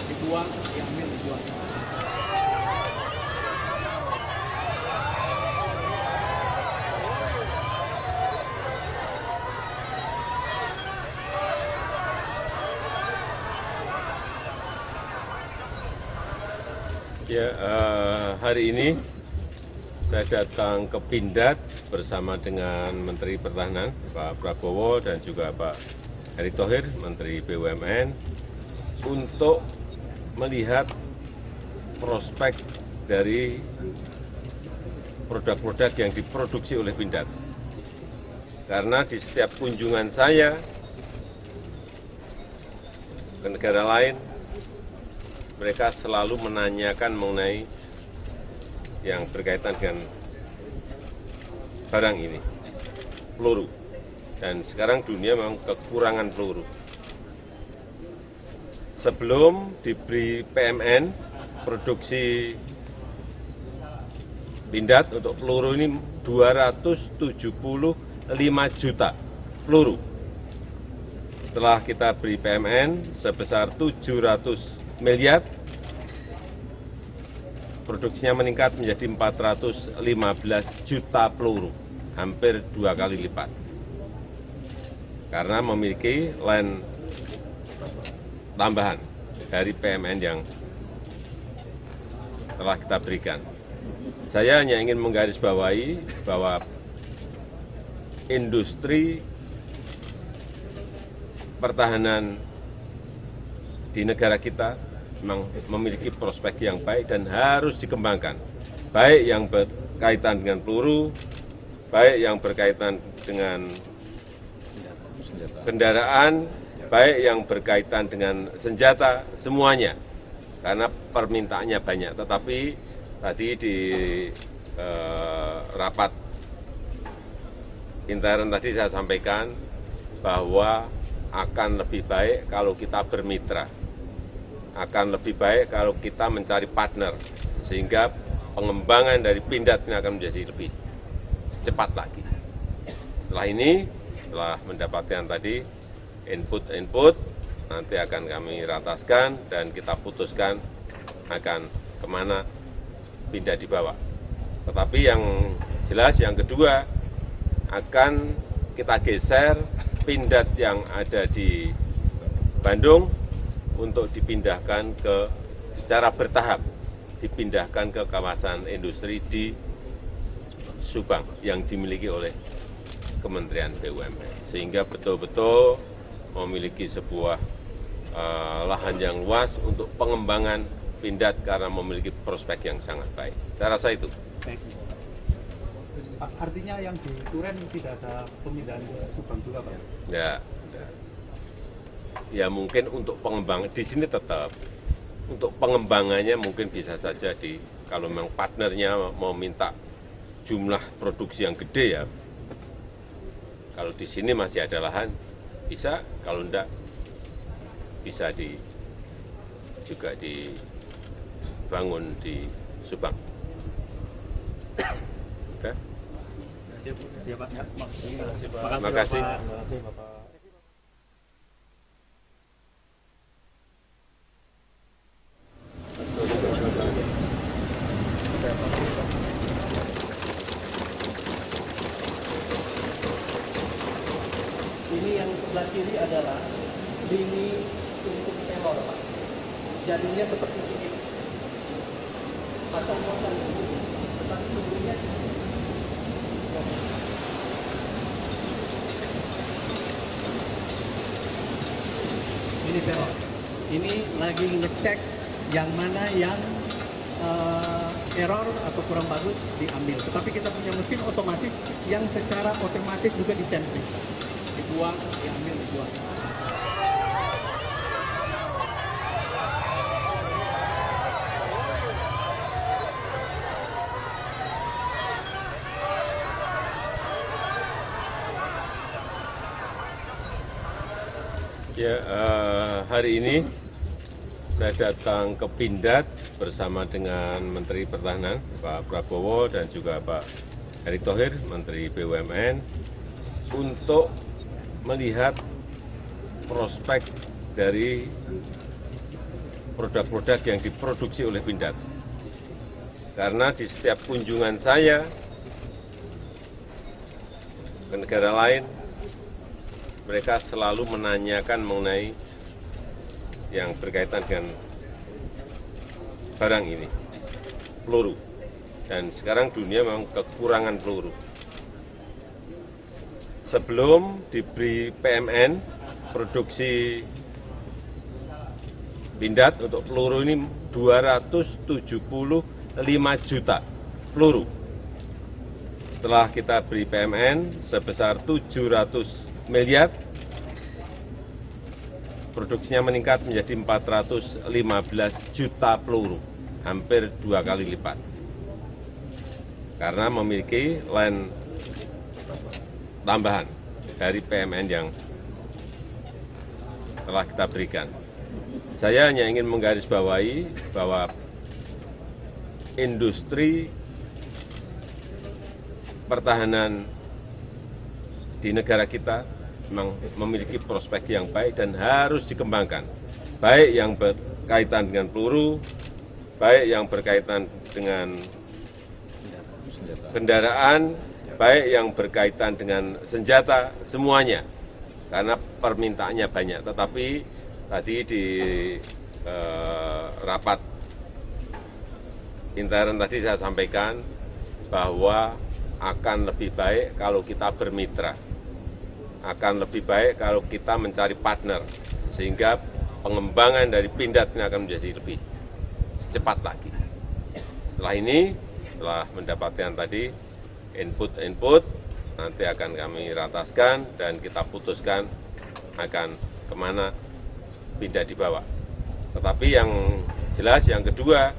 Dibuang, diambil, dibuang. Ya, hari ini saya datang ke Pindad bersama dengan Menteri Pertahanan Pak Prabowo dan juga Pak Erick Thohir, Menteri BUMN, untuk melihat prospek dari produk-produk yang diproduksi oleh Pindad. Karena di setiap kunjungan saya ke negara lain, mereka selalu menanyakan mengenai yang berkaitan dengan barang ini, peluru. Dan sekarang dunia memang kekurangan peluru. Sebelum diberi PMN, produksi Pindad untuk peluru ini 275 juta peluru. Setelah kita beri PMN sebesar 700 miliar, produksinya meningkat menjadi 415 juta peluru, hampir 2 kali lipat. Karena memiliki line tambahan dari PMN yang telah kita berikan. Saya hanya ingin menggarisbawahi bahwa industri pertahanan di negara kita memang memiliki prospek yang baik dan harus dikembangkan. Baik yang berkaitan dengan peluru, baik yang berkaitan dengan kendaraan, baik yang berkaitan dengan senjata, semuanya. Karena permintaannya banyak. Tetapi tadi di rapat intern tadi saya sampaikan bahwa akan lebih baik kalau kita bermitra, akan lebih baik kalau kita mencari partner, sehingga pengembangan dari Pindad ini akan menjadi lebih cepat lagi. Setelah ini, setelah mendapatkan tadi input, nanti akan kami rataskan dan kita putuskan akan kemana Pindad dibawa. Tetapi yang jelas yang kedua, akan kita geser Pindad yang ada di Bandung untuk dipindahkan secara bertahap, dipindahkan ke kawasan industri di Subang yang dimiliki oleh Kementerian BUMN, sehingga betul-betul memiliki sebuah lahan yang luas untuk pengembangan Pindad karena memiliki prospek yang sangat baik. Saya rasa itu. Baik. Pak, artinya yang di Duren tidak ada pemindahan ke Subang juga, Pak? Ya mungkin untuk pengembangan di sini tetap. Untuk pengembangannya mungkin bisa saja kalau memang partnernya mau minta jumlah produksi yang gede ya. Kalau di sini masih ada lahan, bisa. Kalau enggak, bisa juga dibangun di Subang. Oke? Siap, Pak. Terima kasih. Terima kasih, Bapak. Ini yang sebelah kiri adalah lini untuk teror, Pak. Jadinya seperti ini. Pasang-pasang ini, tetapi sebelumnya ini teror. Ini lagi ngecek yang mana yang error atau kurang bagus diambil. Tetapi kita punya mesin otomatis yang secara otomatis juga disentri. Dibuang, diambil, dibuang. Ya, hari ini saya datang ke Pindad bersama dengan Menteri Pertahanan Pak Prabowo dan juga Pak Erick Thohir, Menteri BUMN, untuk melihat prospek dari produk-produk yang diproduksi oleh Pindad. Karena di setiap kunjungan saya ke negara lain, mereka selalu menanyakan mengenai yang berkaitan dengan barang ini, peluru. Dan sekarang dunia memang kekurangan peluru. Sebelum diberi PMN, produksi Pindad untuk peluru ini 275 juta peluru. Setelah kita beri PMN sebesar 700 miliar, produksinya meningkat menjadi 415 juta peluru, hampir 2 kali lipat. Karena memiliki line tambahan dari PMN yang telah kita berikan. Saya hanya ingin menggarisbawahi bahwa industri pertahanan di negara kita memang memiliki prospek yang baik dan harus dikembangkan. Baik yang berkaitan dengan peluru, baik yang berkaitan dengan kendaraan, baik yang berkaitan dengan senjata, semuanya. Karena permintaannya banyak. Tetapi tadi di rapat intern tadi saya sampaikan bahwa akan lebih baik kalau kita bermitra. Akan lebih baik kalau kita mencari partner, sehingga pengembangan dari Pindad ini akan menjadi lebih cepat lagi. Setelah ini, setelah mendapatkan tadi input, nanti akan kami rataskan dan kita putuskan akan kemana Pindad dibawa. Tetapi yang jelas yang kedua,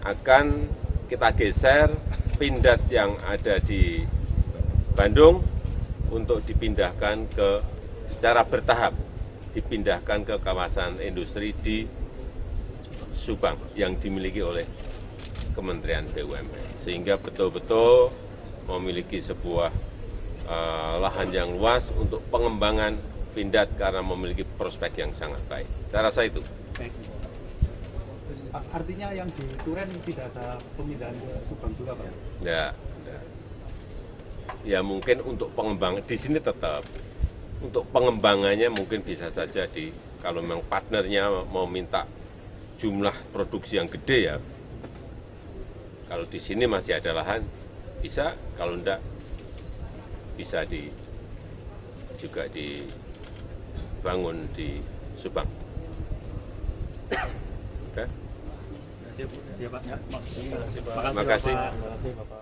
akan kita geser Pindad yang ada di Bandung untuk dipindahkan secara bertahap, dipindahkan ke kawasan industri di Subang yang dimiliki oleh Kementerian BUMN. Sehingga betul-betul memiliki sebuah lahan yang luas untuk pengembangan Pindad karena memiliki prospek yang sangat baik. Saya rasa itu. Baik. Pak, artinya yang di Duren tidak ada pemindahan ke Subang juga, Pak? Ya, ya mungkin untuk pengembangan di sini tetap. Untuk pengembangannya mungkin bisa saja kalau memang partnernya mau minta jumlah produksi yang gede ya. Kalau di sini masih ada lahan, bisa. Kalau enggak, bisa juga dibangun di Subang. Oke? Siap, Pak. Terima kasih. Terima kasih, Bapak.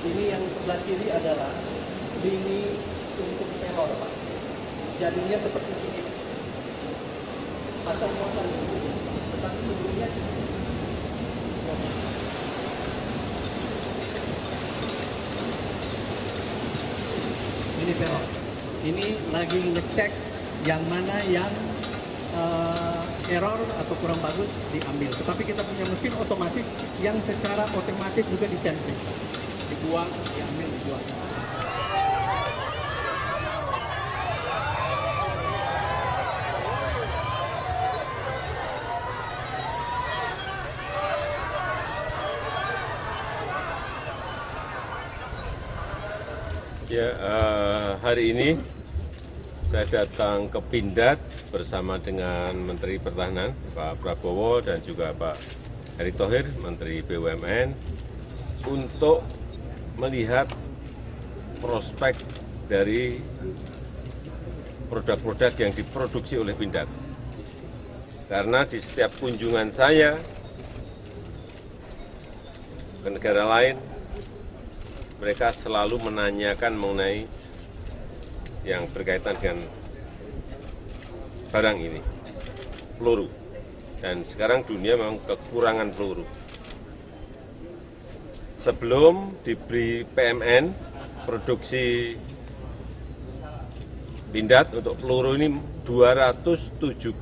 Ini yang sebelah kiri adalah lini untuk telur, Pak. Jadinya seperti ini. Pasang muatan dulu, tetapi sebelumnya ini pelor. Ini lagi ngecek yang mana yang error atau kurang bagus diambil. Tetapi kita punya mesin otomatis yang secara otomatis juga disampling. Dibuang, diambil, dibuang. Ya, hari ini saya datang ke Pindad bersama dengan Menteri Pertahanan Pak Prabowo dan juga Pak Erick Thohir, Menteri BUMN, untuk melihat prospek dari produk-produk yang diproduksi oleh Pindad. Karena di setiap kunjungan saya ke negara lain, mereka selalu menanyakan mengenai yang berkaitan dengan barang ini, peluru. Dan sekarang dunia memang kekurangan peluru. Sebelum diberi PMN, produksi Pindad untuk peluru ini 275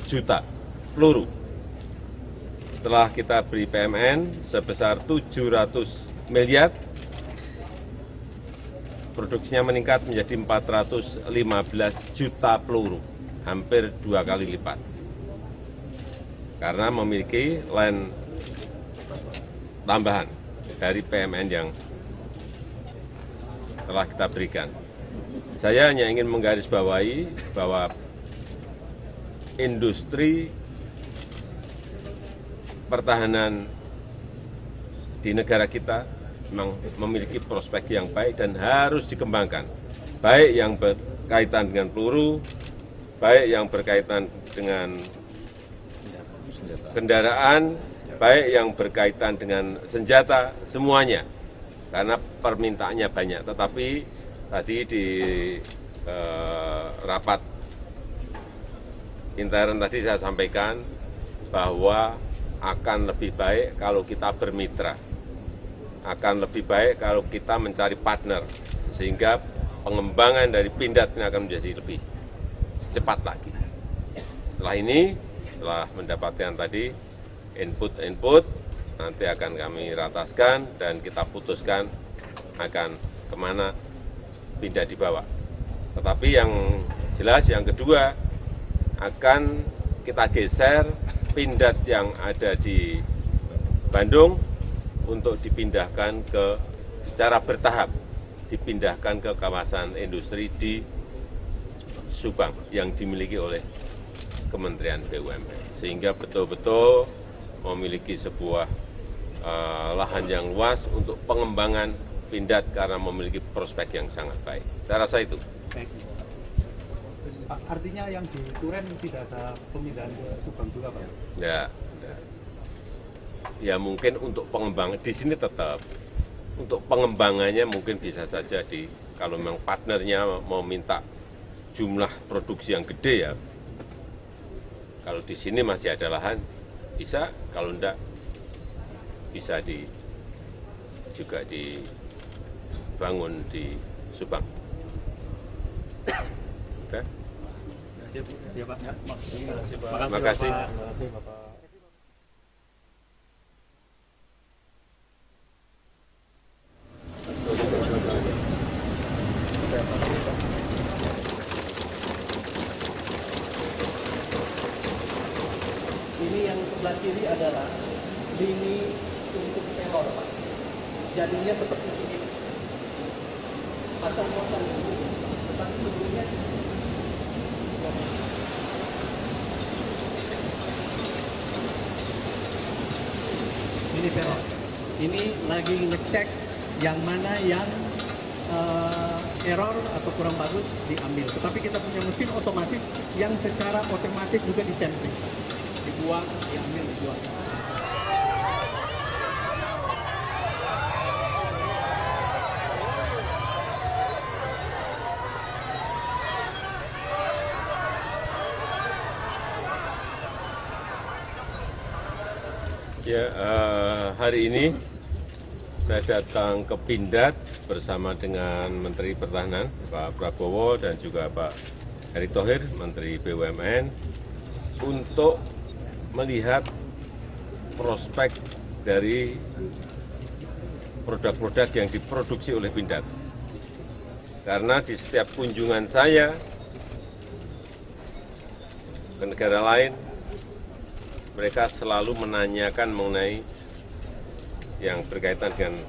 juta peluru. Setelah kita beri PMN sebesar 700 miliar, produksinya meningkat menjadi 415 juta peluru, hampir 2 kali lipat. Karena memiliki line tambahan dari PMN yang telah kita berikan. Saya hanya ingin menggarisbawahi bahwa industri pertahanan di negara kita memang memiliki prospek yang baik dan harus dikembangkan. Baik yang berkaitan dengan peluru, baik yang berkaitan dengan kendaraan, baik yang berkaitan dengan senjata, semuanya. Karena permintaannya banyak. Tetapi tadi di rapat intern tadi saya sampaikan bahwa akan lebih baik kalau kita bermitra. Akan lebih baik kalau kita mencari partner, sehingga pengembangan dari Pindad ini akan menjadi lebih cepat lagi. Setelah ini, setelah mendapatkan tadi input, nanti akan kami rataskan dan kita putuskan akan kemana Pindad dibawa. Tetapi yang jelas yang kedua, akan kita geser Pindad yang ada di Bandung untuk dipindahkan secara bertahap, dipindahkan ke kawasan industri di Subang yang dimiliki oleh Kementerian BUMN. Sehingga betul-betul memiliki sebuah lahan yang luas untuk pengembangan Pindad karena memiliki prospek yang sangat baik. Saya rasa itu. Baik. Pak, artinya yang di Duren tidak ada pemindahan ke Subang juga, Pak? Ya. ya mungkin untuk pengembangan di sini tetap untuk pengembangannya mungkin bisa saja kalau memang partnernya mau minta jumlah produksi yang gede ya, kalau di sini masih ada lahan bisa, kalau enggak bisa juga dibangun di Subang. Oke. Siap, Pak. Terima kasih. Bapak. Ini yang sebelah kiri adalah lini untuk teror, Pak. Jadinya seperti ini. Asal muasal ini, tetapi sebelumnya ini teror. Ini lagi ngecek yang mana yang error atau kurang bagus diambil. Tetapi kita punya mesin otomatis yang secara otomatis juga disampling. Dibuang, diambil, dibuang. Ya, hari ini saya datang ke Pindad bersama dengan Menteri Pertahanan Pak Prabowo dan juga Pak Erick Thohir, Menteri BUMN, untuk melihat prospek dari produk-produk yang diproduksi oleh Pindad. Karena di setiap kunjungan saya ke negara lain, mereka selalu menanyakan mengenai yang berkaitan dengan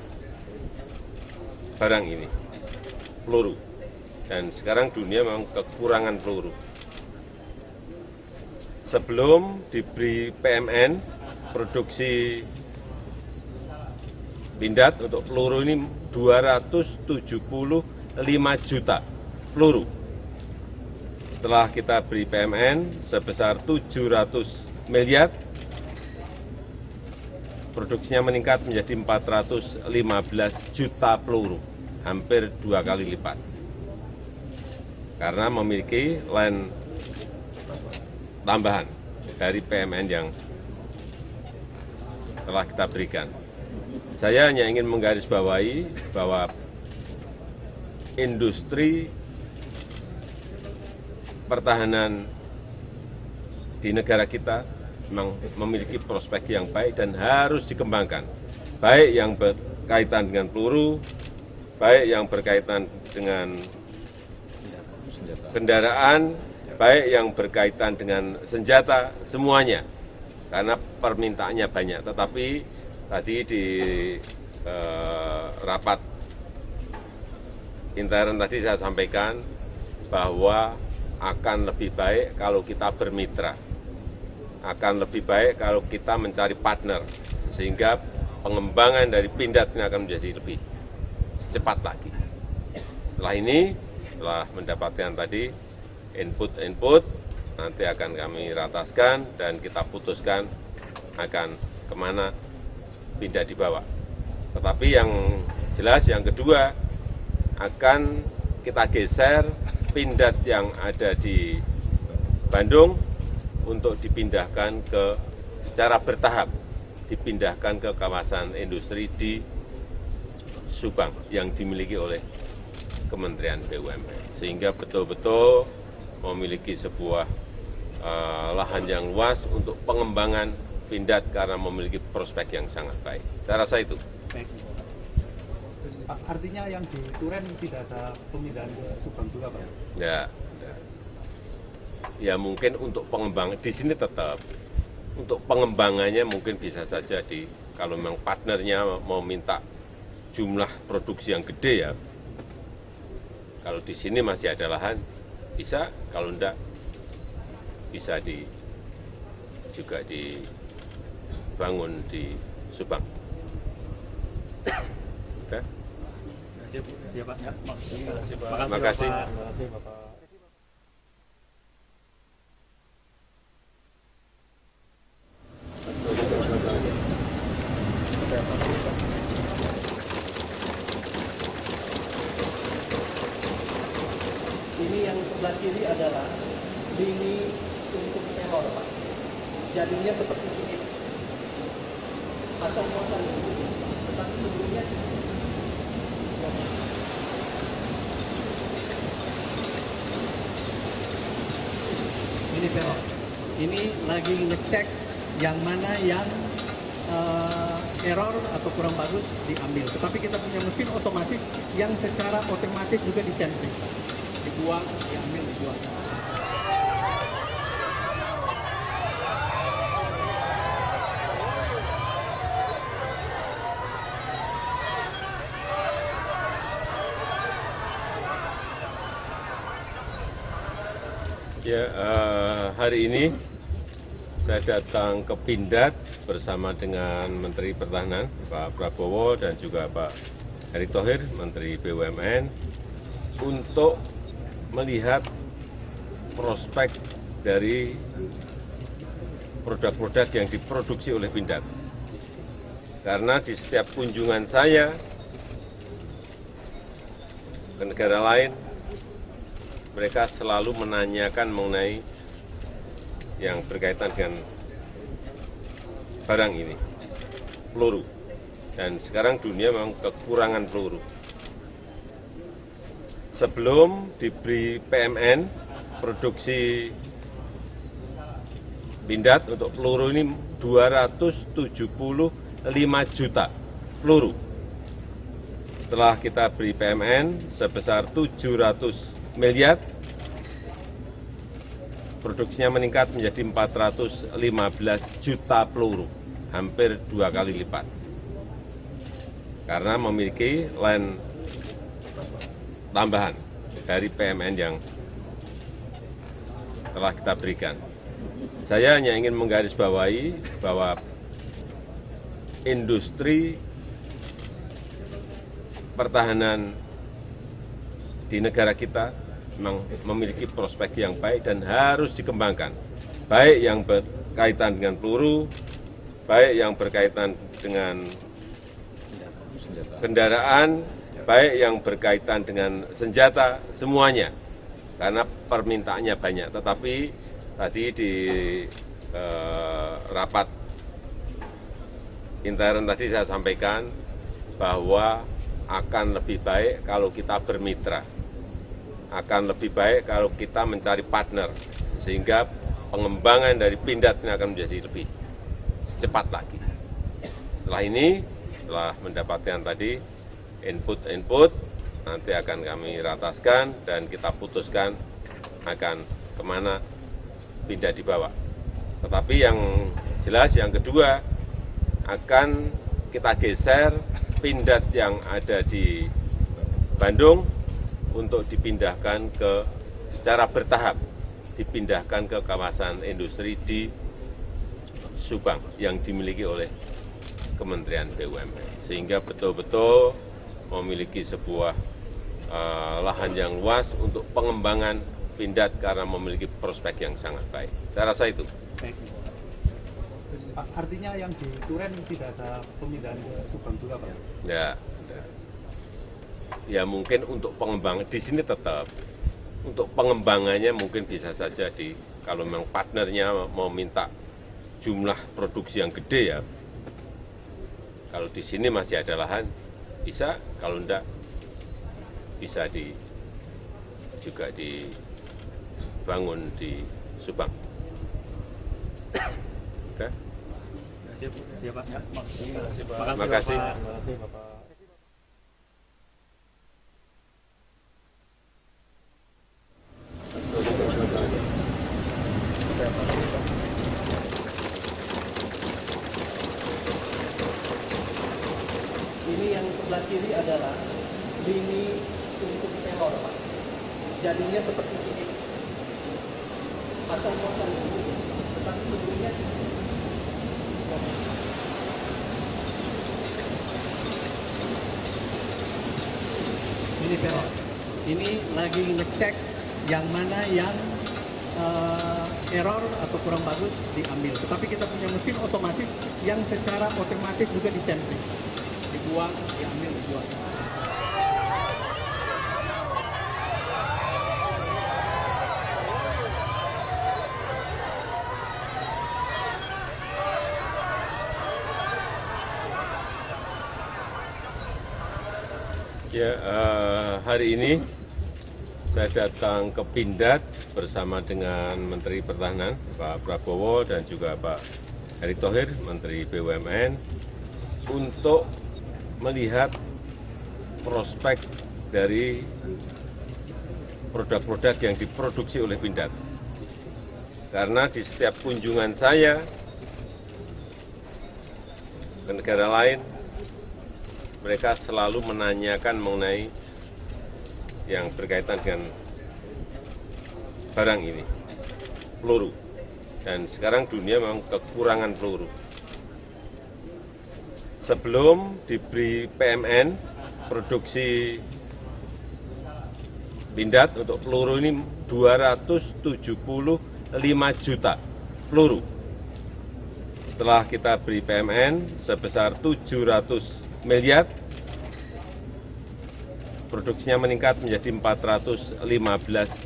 barang ini, peluru. Dan sekarang dunia memang kekurangan peluru. Sebelum diberi PMN, produksi Pindad untuk peluru ini 275 juta peluru. Setelah kita beri PMN sebesar 700 miliar, produksinya meningkat menjadi 415 juta peluru, hampir 2 kali lipat. Karena memiliki line tambahan dari PMN yang telah kita berikan. Saya hanya ingin menggarisbawahi bahwa industri pertahanan di negara kita memang memiliki prospek yang baik dan harus dikembangkan, baik yang berkaitan dengan peluru, baik yang berkaitan dengan kendaraan, baik yang berkaitan dengan senjata, semuanya. Karena permintaannya banyak. Tetapi tadi di rapat intern tadi saya sampaikan bahwa akan lebih baik kalau kita bermitra. Akan lebih baik kalau kita mencari partner, sehingga pengembangan dari Pindad ini akan menjadi lebih cepat lagi. Setelah ini, setelah mendapatkan tadi input, nanti akan kami rataskan dan kita putuskan akan kemana Pindad dibawa. Tetapi yang jelas yang kedua, akan kita geser Pindad yang ada di Bandung untuk dipindahkan secara bertahap, dipindahkan ke kawasan industri di Subang yang dimiliki oleh Kementerian BUMN. Sehingga betul-betul memiliki sebuah lahan yang luas untuk pengembangan Pindad karena memiliki prospek yang sangat baik. Saya rasa itu. Baik. Pak, artinya yang di Duren tidak ada pemindahan ke Subang juga, Pak? Ya mungkin untuk pengembangan di sini tetap untuk pengembangannya mungkin bisa saja kalau memang partnernya mau minta jumlah produksi yang gede ya, kalau di sini masih ada lahan bisa, kalau enggak bisa juga dibangun di Subang. Oke. Siap, Pak. Terima kasih. Terima kasih, Bapak. yang sebelah kiri adalah lini untuk error, Pak. Jadinya seperti ini. Asal muasal ini. Tetapi sebelumnya ini error. Ini lagi ngecek yang mana yang error atau kurang bagus diambil. Tetapi kita punya mesin otomatis yang secara otomatis juga disentri. Dibuang, diambil, dibuang. Ya, hari ini saya datang ke Pindad bersama dengan Menteri Pertahanan Pak Prabowo dan juga Pak Erick Thohir, Menteri BUMN, untuk melihat prospek dari produk-produk yang diproduksi oleh Pindad. Karena di setiap kunjungan saya ke negara lain, mereka selalu menanyakan mengenai yang berkaitan dengan barang ini, peluru. Dan sekarang dunia memang kekurangan peluru. Sebelum diberi PMN, produksi Pindad untuk peluru ini 275 juta peluru. Setelah kita beri PMN sebesar 700 miliar, produksinya meningkat menjadi 415 juta peluru, hampir 2 kali lipat. Karena memiliki line tambahan dari PMN yang telah kita berikan. Saya hanya ingin menggarisbawahi bahwa industri pertahanan di negara kita memang memiliki prospek yang baik dan harus dikembangkan. Baik yang berkaitan dengan peluru, baik yang berkaitan dengan kendaraan, baik yang berkaitan dengan senjata, semuanya. Karena permintaannya banyak. Tetapi tadi di rapat intern tadi saya sampaikan bahwa akan lebih baik kalau kita bermitra. Akan lebih baik kalau kita mencari partner, sehingga pengembangan dari Pindad ini akan menjadi lebih cepat lagi. Setelah ini, setelah mendapatkan tadi input, nanti akan kami rataskan dan kita putuskan akan kemana Pindad dibawa. Tetapi yang jelas yang kedua, akan kita geser Pindad yang ada di Bandung untuk dipindahkan secara bertahap, dipindahkan ke kawasan industri di Subang yang dimiliki oleh Kementerian BUMN. Sehingga betul-betul memiliki sebuah lahan yang luas untuk pengembangan Pindad karena memiliki prospek yang sangat baik. Saya rasa itu. Baik. Pak, artinya yang di Duren tidak ada pemindahan ke Subang juga, Pak? Ya mungkin untuk pengembangan di sini tetap. Untuk pengembangannya mungkin bisa saja kalau memang partnernya mau minta jumlah produksi yang gede ya. Kalau di sini masih ada lahan, bisa. Kalau enggak, bisa juga dibangun di Subang. Oke? Siap, Pak. Terima kasih. Terima kasih, Bapak. Ini yang sebelah kiri adalah lini untuk error, Pak. Jadinya seperti ini. Asal muasal ini. Tetapi sebelumnya ini error. Ini lagi ngecek yang mana yang error atau kurang bagus diambil. Tetapi kita punya mesin otomatis yang secara otomatis juga disentri. Dibuang, diambil, dibuang. Ya, hari ini saya datang ke Pindad bersama dengan Menteri Pertahanan Pak Prabowo dan juga Pak Erick Thohir, Menteri BUMN, untuk melihat prospek dari produk-produk yang diproduksi oleh Pindad. Karena di setiap kunjungan saya ke negara lain, mereka selalu menanyakan mengenai yang berkaitan dengan barang ini, peluru. Dan sekarang dunia memang kekurangan peluru. Sebelum diberi PMN, produksi Pindad untuk peluru ini 275 juta peluru. Setelah kita beri PMN sebesar 700 miliar, produksinya meningkat menjadi 415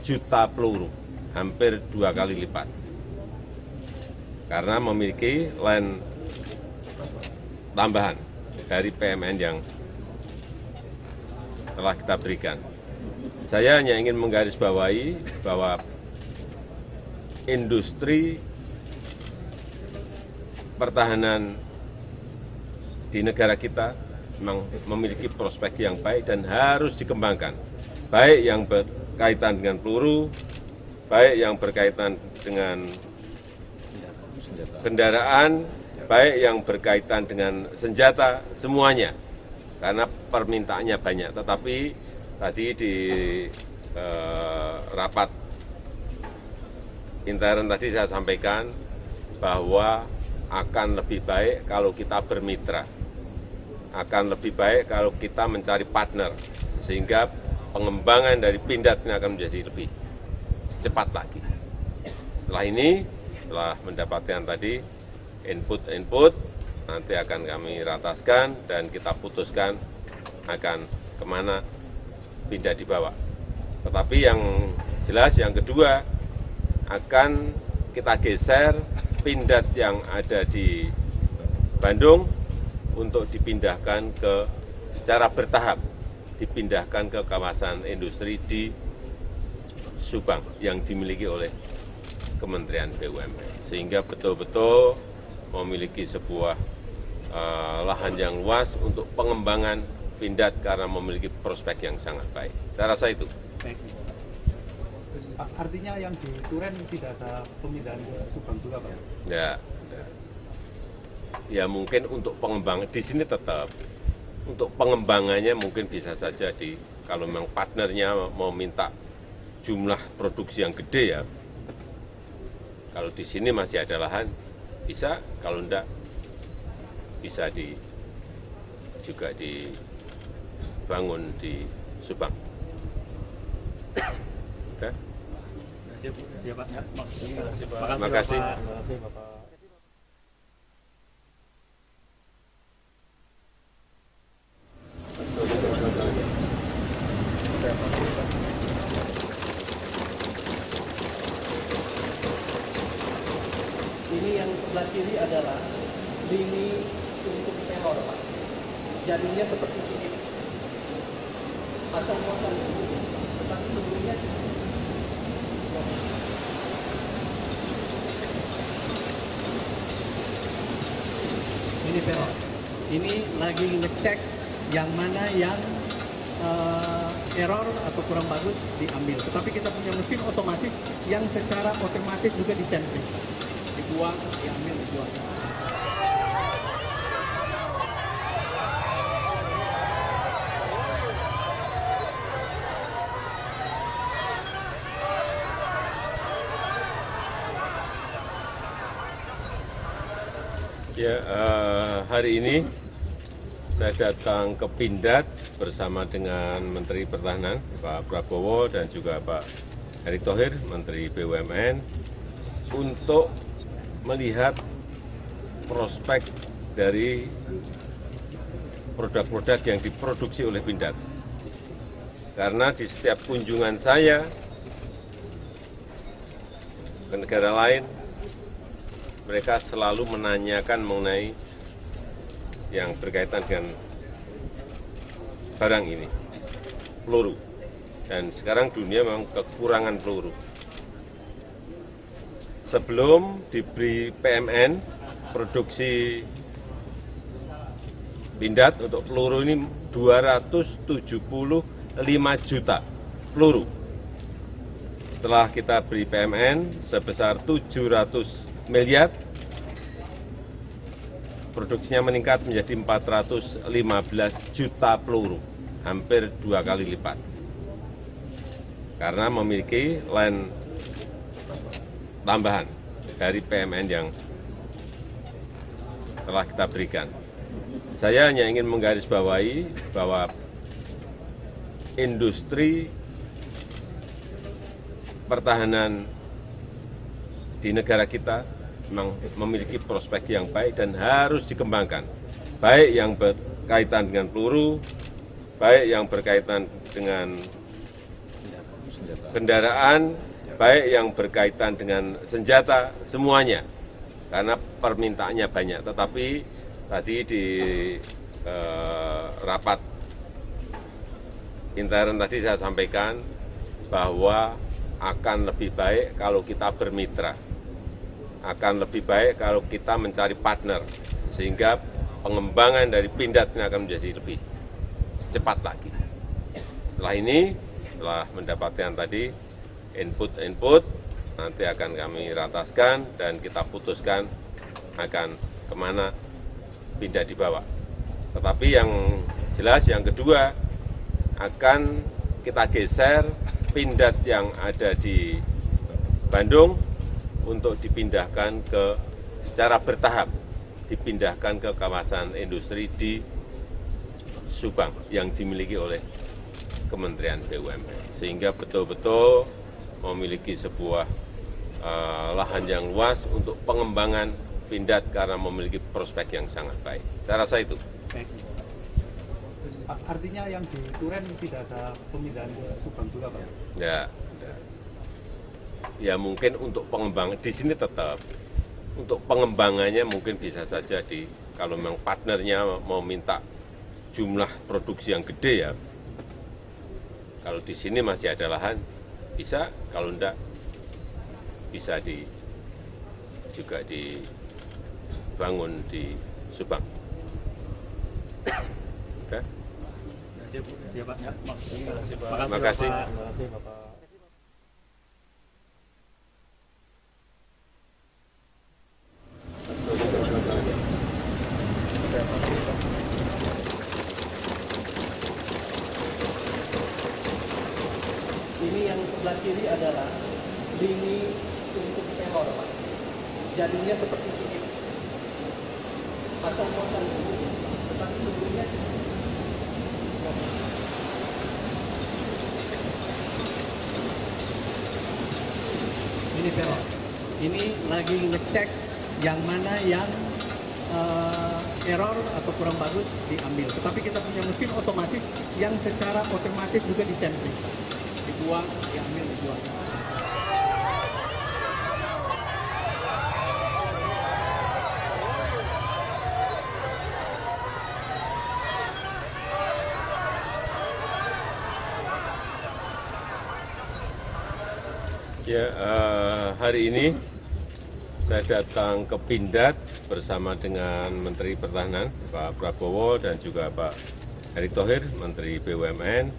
juta peluru, hampir 2 kali lipat. Karena memiliki line tambahan dari PMN yang telah kita berikan. Saya hanya ingin menggarisbawahi bahwa industri pertahanan di negara kita memang memiliki prospek yang baik dan harus dikembangkan. Baik yang berkaitan dengan peluru, baik yang berkaitan dengan kendaraan, baik yang berkaitan dengan senjata, semuanya. Karena permintaannya banyak. Tetapi tadi di rapat intern tadi saya sampaikan bahwa akan lebih baik kalau kita bermitra, akan lebih baik kalau kita mencari partner, sehingga pengembangan dari Pindad ini akan menjadi lebih cepat lagi. Setelah ini, setelah mendapatkan tadi input, nanti akan kami rataskan dan kita putuskan akan kemana Pindad dibawa. Tetapi yang jelas yang kedua, akan kita geser Pindad yang ada di Bandung untuk dipindahkan secara bertahap, dipindahkan ke kawasan industri di Subang yang dimiliki oleh Kementerian BUMN. Sehingga betul-betul memiliki sebuah lahan yang luas untuk pengembangan Pindad karena memiliki prospek yang sangat baik. Saya rasa itu. Baik. Pak, artinya yang di Duren tidak ada pemindahan ke Subang juga, Pak? Ya mungkin untuk pengembangan di sini tetap. Untuk pengembangannya mungkin bisa saja kalau memang partnernya mau minta jumlah produksi yang gede ya. Kalau di sini masih ada lahan, bisa. Kalau enggak, bisa juga dibangun di Subang. Oke? Ya, Pak. Terima kasih. Terima kasih, Bapak. Ini yang sebelah kiri adalah lini untuk teror, Pak. Jadinya seperti ini. Pasang muatan ini, tetapi sebelumnya ini teror. Ini lagi ngecek yang mana yang error atau kurang bagus diambil. Tetapi kita punya mesin otomatis yang secara otomatis juga disampling. Dibuang, diambil, dibuang. Ya, hari ini saya datang ke Pindad bersama dengan Menteri Pertahanan Pak Prabowo dan juga Pak Erick Thohir, Menteri BUMN, untuk melihat prospek dari produk-produk yang diproduksi oleh Pindad. Karena di setiap kunjungan saya ke negara lain, mereka selalu menanyakan mengenai yang berkaitan dengan barang ini, peluru. Dan sekarang dunia memang kekurangan peluru. Sebelum diberi PMN, produksi Pindad untuk peluru ini 275 juta peluru. Setelah kita beri PMN sebesar 700 miliar, produksinya meningkat menjadi 415 juta peluru, hampir 2 kali lipat. Karena memiliki line tambahan dari PMN yang telah kita berikan. Saya hanya ingin menggarisbawahi bahwa industri pertahanan di negara kita memang memiliki prospek yang baik dan harus dikembangkan. Baik yang berkaitan dengan peluru, baik yang berkaitan dengan kendaraan, baik yang berkaitan dengan senjata, semuanya. Karena permintaannya banyak. Tetapi tadi di rapat intern tadi saya sampaikan bahwa akan lebih baik kalau kita bermitra. Akan lebih baik kalau kita mencari partner. Sehingga pengembangan dari Pindad ini akan menjadi lebih cepat lagi. Setelah ini, setelah mendapatkan tadi input, nanti akan kami rataskan dan kita putuskan akan kemana Pindad dibawa. Tetapi yang jelas yang kedua akan kita geser Pindad yang ada di Bandung untuk dipindahkan secara bertahap, dipindahkan ke kawasan industri di Subang yang dimiliki oleh Kementerian BUMN. Sehingga betul-betul memiliki sebuah lahan yang luas untuk pengembangan Pindad karena memiliki prospek yang sangat baik. Saya rasa itu. Baik. Artinya yang di Duren tidak ada pemindahan ke Subang juga, Pak? Ya mungkin untuk pengembangan di sini tetap. Untuk pengembangannya mungkin bisa saja kalau memang partnernya mau minta jumlah produksi yang gede ya. Kalau di sini masih ada lahan bisa, kalau enggak bisa juga dibangun di Subang. Oke. Ya, Pak. Terima kasih. Terima kasih, Bapak. Ini yang sebelah kiri adalah lini untuk teror, Pak. Jadinya seperti ini. Pasang-pasang dulu, tetapi sebelumnya ini teror. Ini lagi ngecek yang mana yang error atau kurang bagus diambil. Tetapi kita punya mesin otomatis yang secara otomatis juga disampling. Dibuang, diambil, dibuang. Ya, hari ini saya datang ke Pindad bersama dengan Menteri Pertahanan Pak Prabowo dan juga Pak Erick Thohir, Menteri BUMN,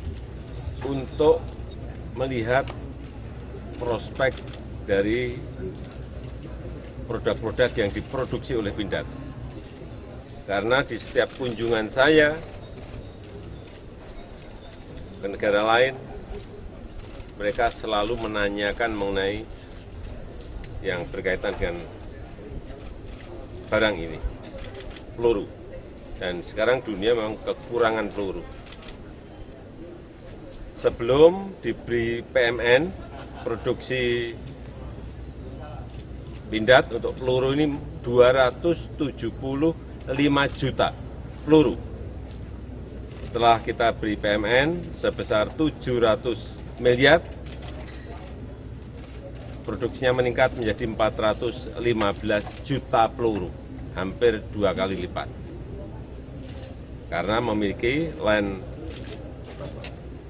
untuk melihat prospek dari produk-produk yang diproduksi oleh Pindad. Karena di setiap kunjungan saya ke negara lain, mereka selalu menanyakan mengenai yang berkaitan dengan barang ini, peluru. Dan sekarang dunia memang kekurangan peluru. Sebelum diberi PMN, produksi Pindad untuk peluru ini 275 juta peluru. Setelah kita beri PMN sebesar 700 miliar, produksinya meningkat menjadi 415 juta peluru, hampir 2 kali lipat. Karena memiliki line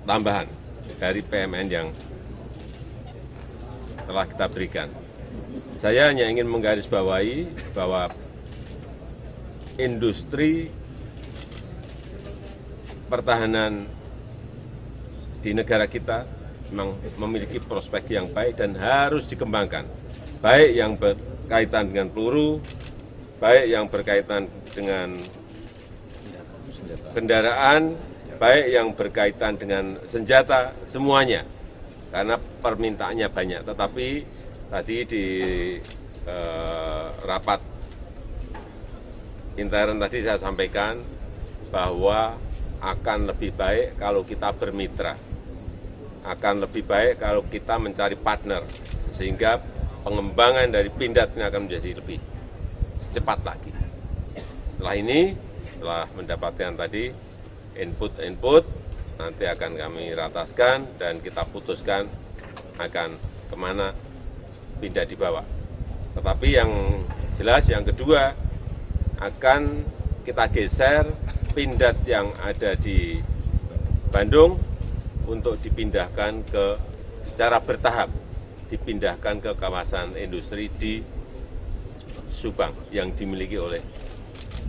tambahan dari PMN yang telah kita berikan. Saya hanya ingin menggarisbawahi bahwa industri pertahanan di negara kita memang memiliki prospek yang baik dan harus dikembangkan, baik yang berkaitan dengan peluru, baik yang berkaitan dengan kendaraan, baik yang berkaitan dengan senjata, semuanya. Karena permintaannya banyak. Tetapi tadi di rapat intern tadi saya sampaikan bahwa akan lebih baik kalau kita bermitra. Akan lebih baik kalau kita mencari partner, sehingga pengembangan dari Pindad ini akan menjadi lebih cepat lagi. Setelah ini, setelah mendapatkan tadi input, nanti akan kami rataskan dan kita putuskan akan kemana Pindad dibawa. Tetapi yang jelas yang kedua, akan kita geser Pindad yang ada di Bandung untuk dipindahkan secara bertahap, dipindahkan ke kawasan industri di Subang yang dimiliki oleh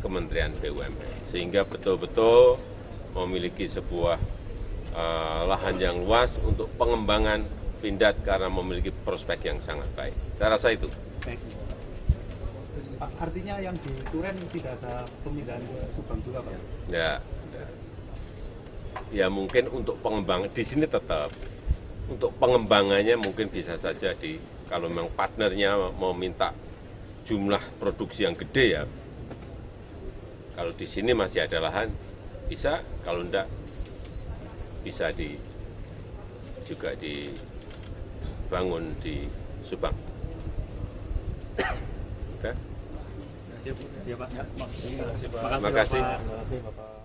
Kementerian BUMN. Sehingga betul-betul memiliki sebuah lahan yang luas untuk pengembangan Pindad karena memiliki prospek yang sangat baik. Saya rasa itu. Baik. Pak, artinya yang di Duren tidak ada pemindahan ke Subang juga, Pak? Ya mungkin untuk pengembangan di sini tetap. Untuk pengembangannya mungkin bisa saja kalau memang partnernya mau minta jumlah produksi yang gede ya. Kalau di sini masih ada lahan bisa, kalau enggak bisa juga dibangun di Subang. Oke? Ya, Pak. Terima kasih. Terima kasih, Bapak.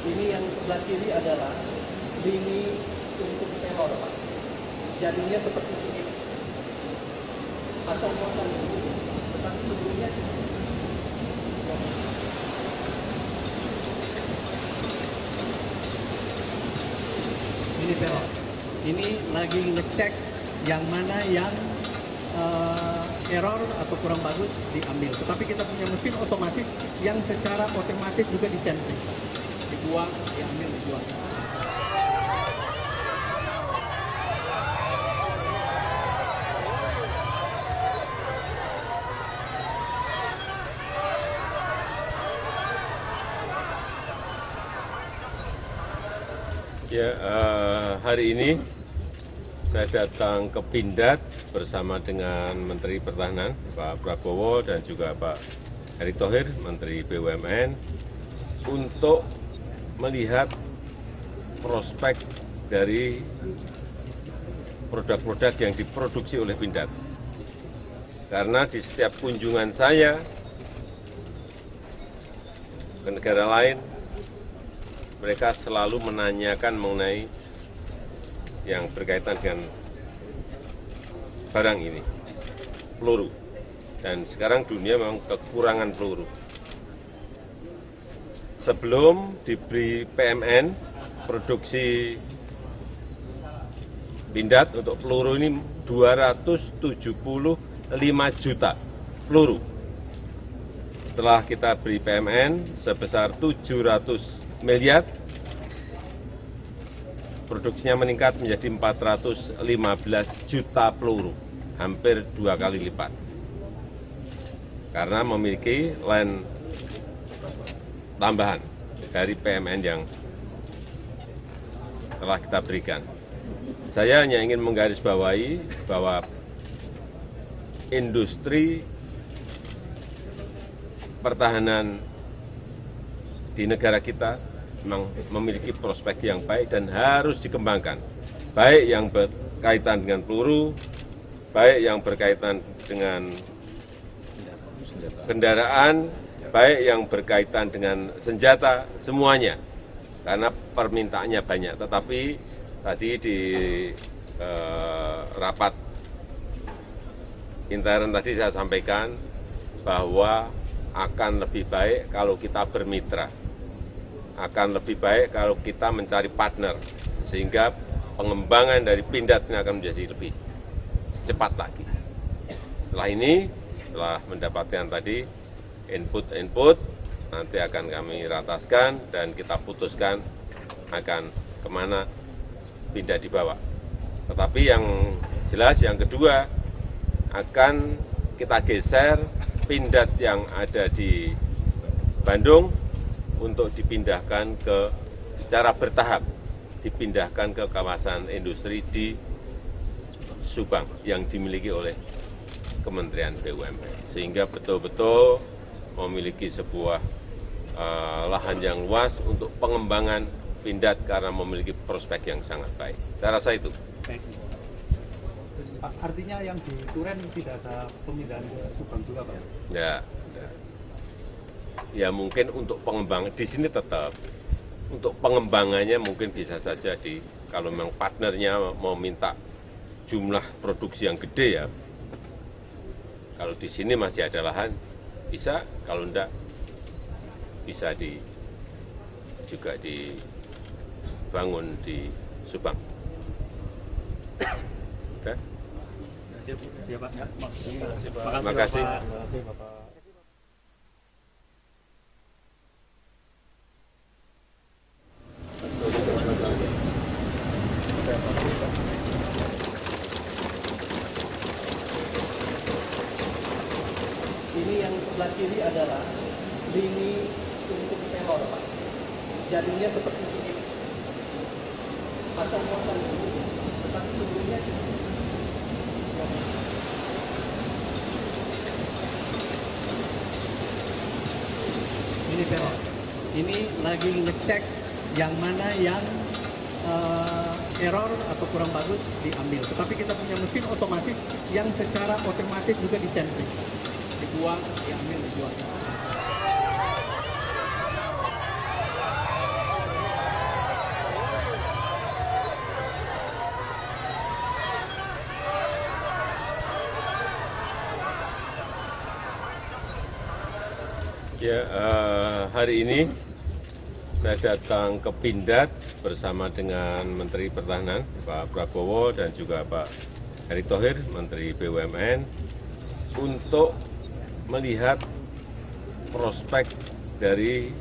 Ini yang sebelah kiri adalah lini untuk teror, Pak. Jadinya seperti ini. Asal muasal ini, tetapi sebelumnya ini teror. Ini lagi ngecek yang mana yang error atau kurang bagus diambil. Tetapi kita punya mesin otomatis yang secara otomatis juga disentri. Dibuang, diambil, dibuang. Ya, hari ini saya datang ke Pindad bersama dengan Menteri Pertahanan Pak Prabowo dan juga Pak Erick Thohir, Menteri BUMN, untuk melihat prospek dari produk-produk yang diproduksi oleh Pindad. Karena di setiap kunjungan saya ke negara lain, mereka selalu menanyakan mengenai yang berkaitan dengan barang ini, peluru. Dan sekarang dunia memang kekurangan peluru. Sebelum diberi PMN, produksi Pindad untuk peluru ini 275 juta peluru. Setelah kita beri PMN sebesar 700 miliar, produksinya meningkat menjadi 415 juta peluru, hampir 2 kali lipat. Karena memiliki line tambahan dari PMN yang telah kita berikan. Saya hanya ingin menggarisbawahi bahwa industri pertahanan di negara kita memang memiliki prospek yang baik dan harus dikembangkan, baik yang berkaitan dengan peluru, baik yang berkaitan dengan kendaraan, baik yang berkaitan dengan senjata, semuanya. Karena permintaannya banyak. Tetapi Tadi di rapat intern tadi saya sampaikan bahwa akan lebih baik kalau kita bermitra, akan lebih baik kalau kita mencari partner, sehingga pengembangan dari Pindad ini akan menjadi lebih cepat lagi. Setelah ini, setelah mendapatkan tadi input, nanti akan kami rataskan dan kita putuskan akan kemana Pindad dibawa. Tetapi yang jelas yang kedua, akan kita geser Pindad yang ada di Bandung untuk dipindahkan secara bertahap, dipindahkan ke kawasan industri di Subang yang dimiliki oleh Kementerian BUMN. Sehingga betul-betul memiliki sebuah lahan yang luas untuk pengembangan Pindad karena memiliki prospek yang sangat baik. Saya rasa itu. Baik. Pak, artinya yang di Duren tidak ada pemindahan ke Subang juga, Pak? Ya mungkin untuk pengembangan di sini tetap. Untuk pengembangannya mungkin bisa saja kalau memang partnernya mau minta jumlah produksi yang gede ya. Kalau di sini masih ada lahan, bisa. Kalau enggak, bisa juga dibangun di Subang. Oke? Siap, Pak. Terima kasih. Terima kasih, Bapak. Ini yang sebelah kiri adalah lini untuk teror, Pak. Jadinya seperti ini. Pasang muatan dulu, tetapi sebelumnya ini teror. Ini lagi ngecek yang mana yang error atau kurang bagus diambil. Tetapi kita punya mesin otomatis yang secara otomatis juga disampling. Dibuang, diambil, dibuang. Ya, hari ini saya datang ke Pindad bersama dengan Menteri Pertahanan Pak Prabowo dan juga Pak Erick Thohir, Menteri BUMN, untuk melihat prospek dari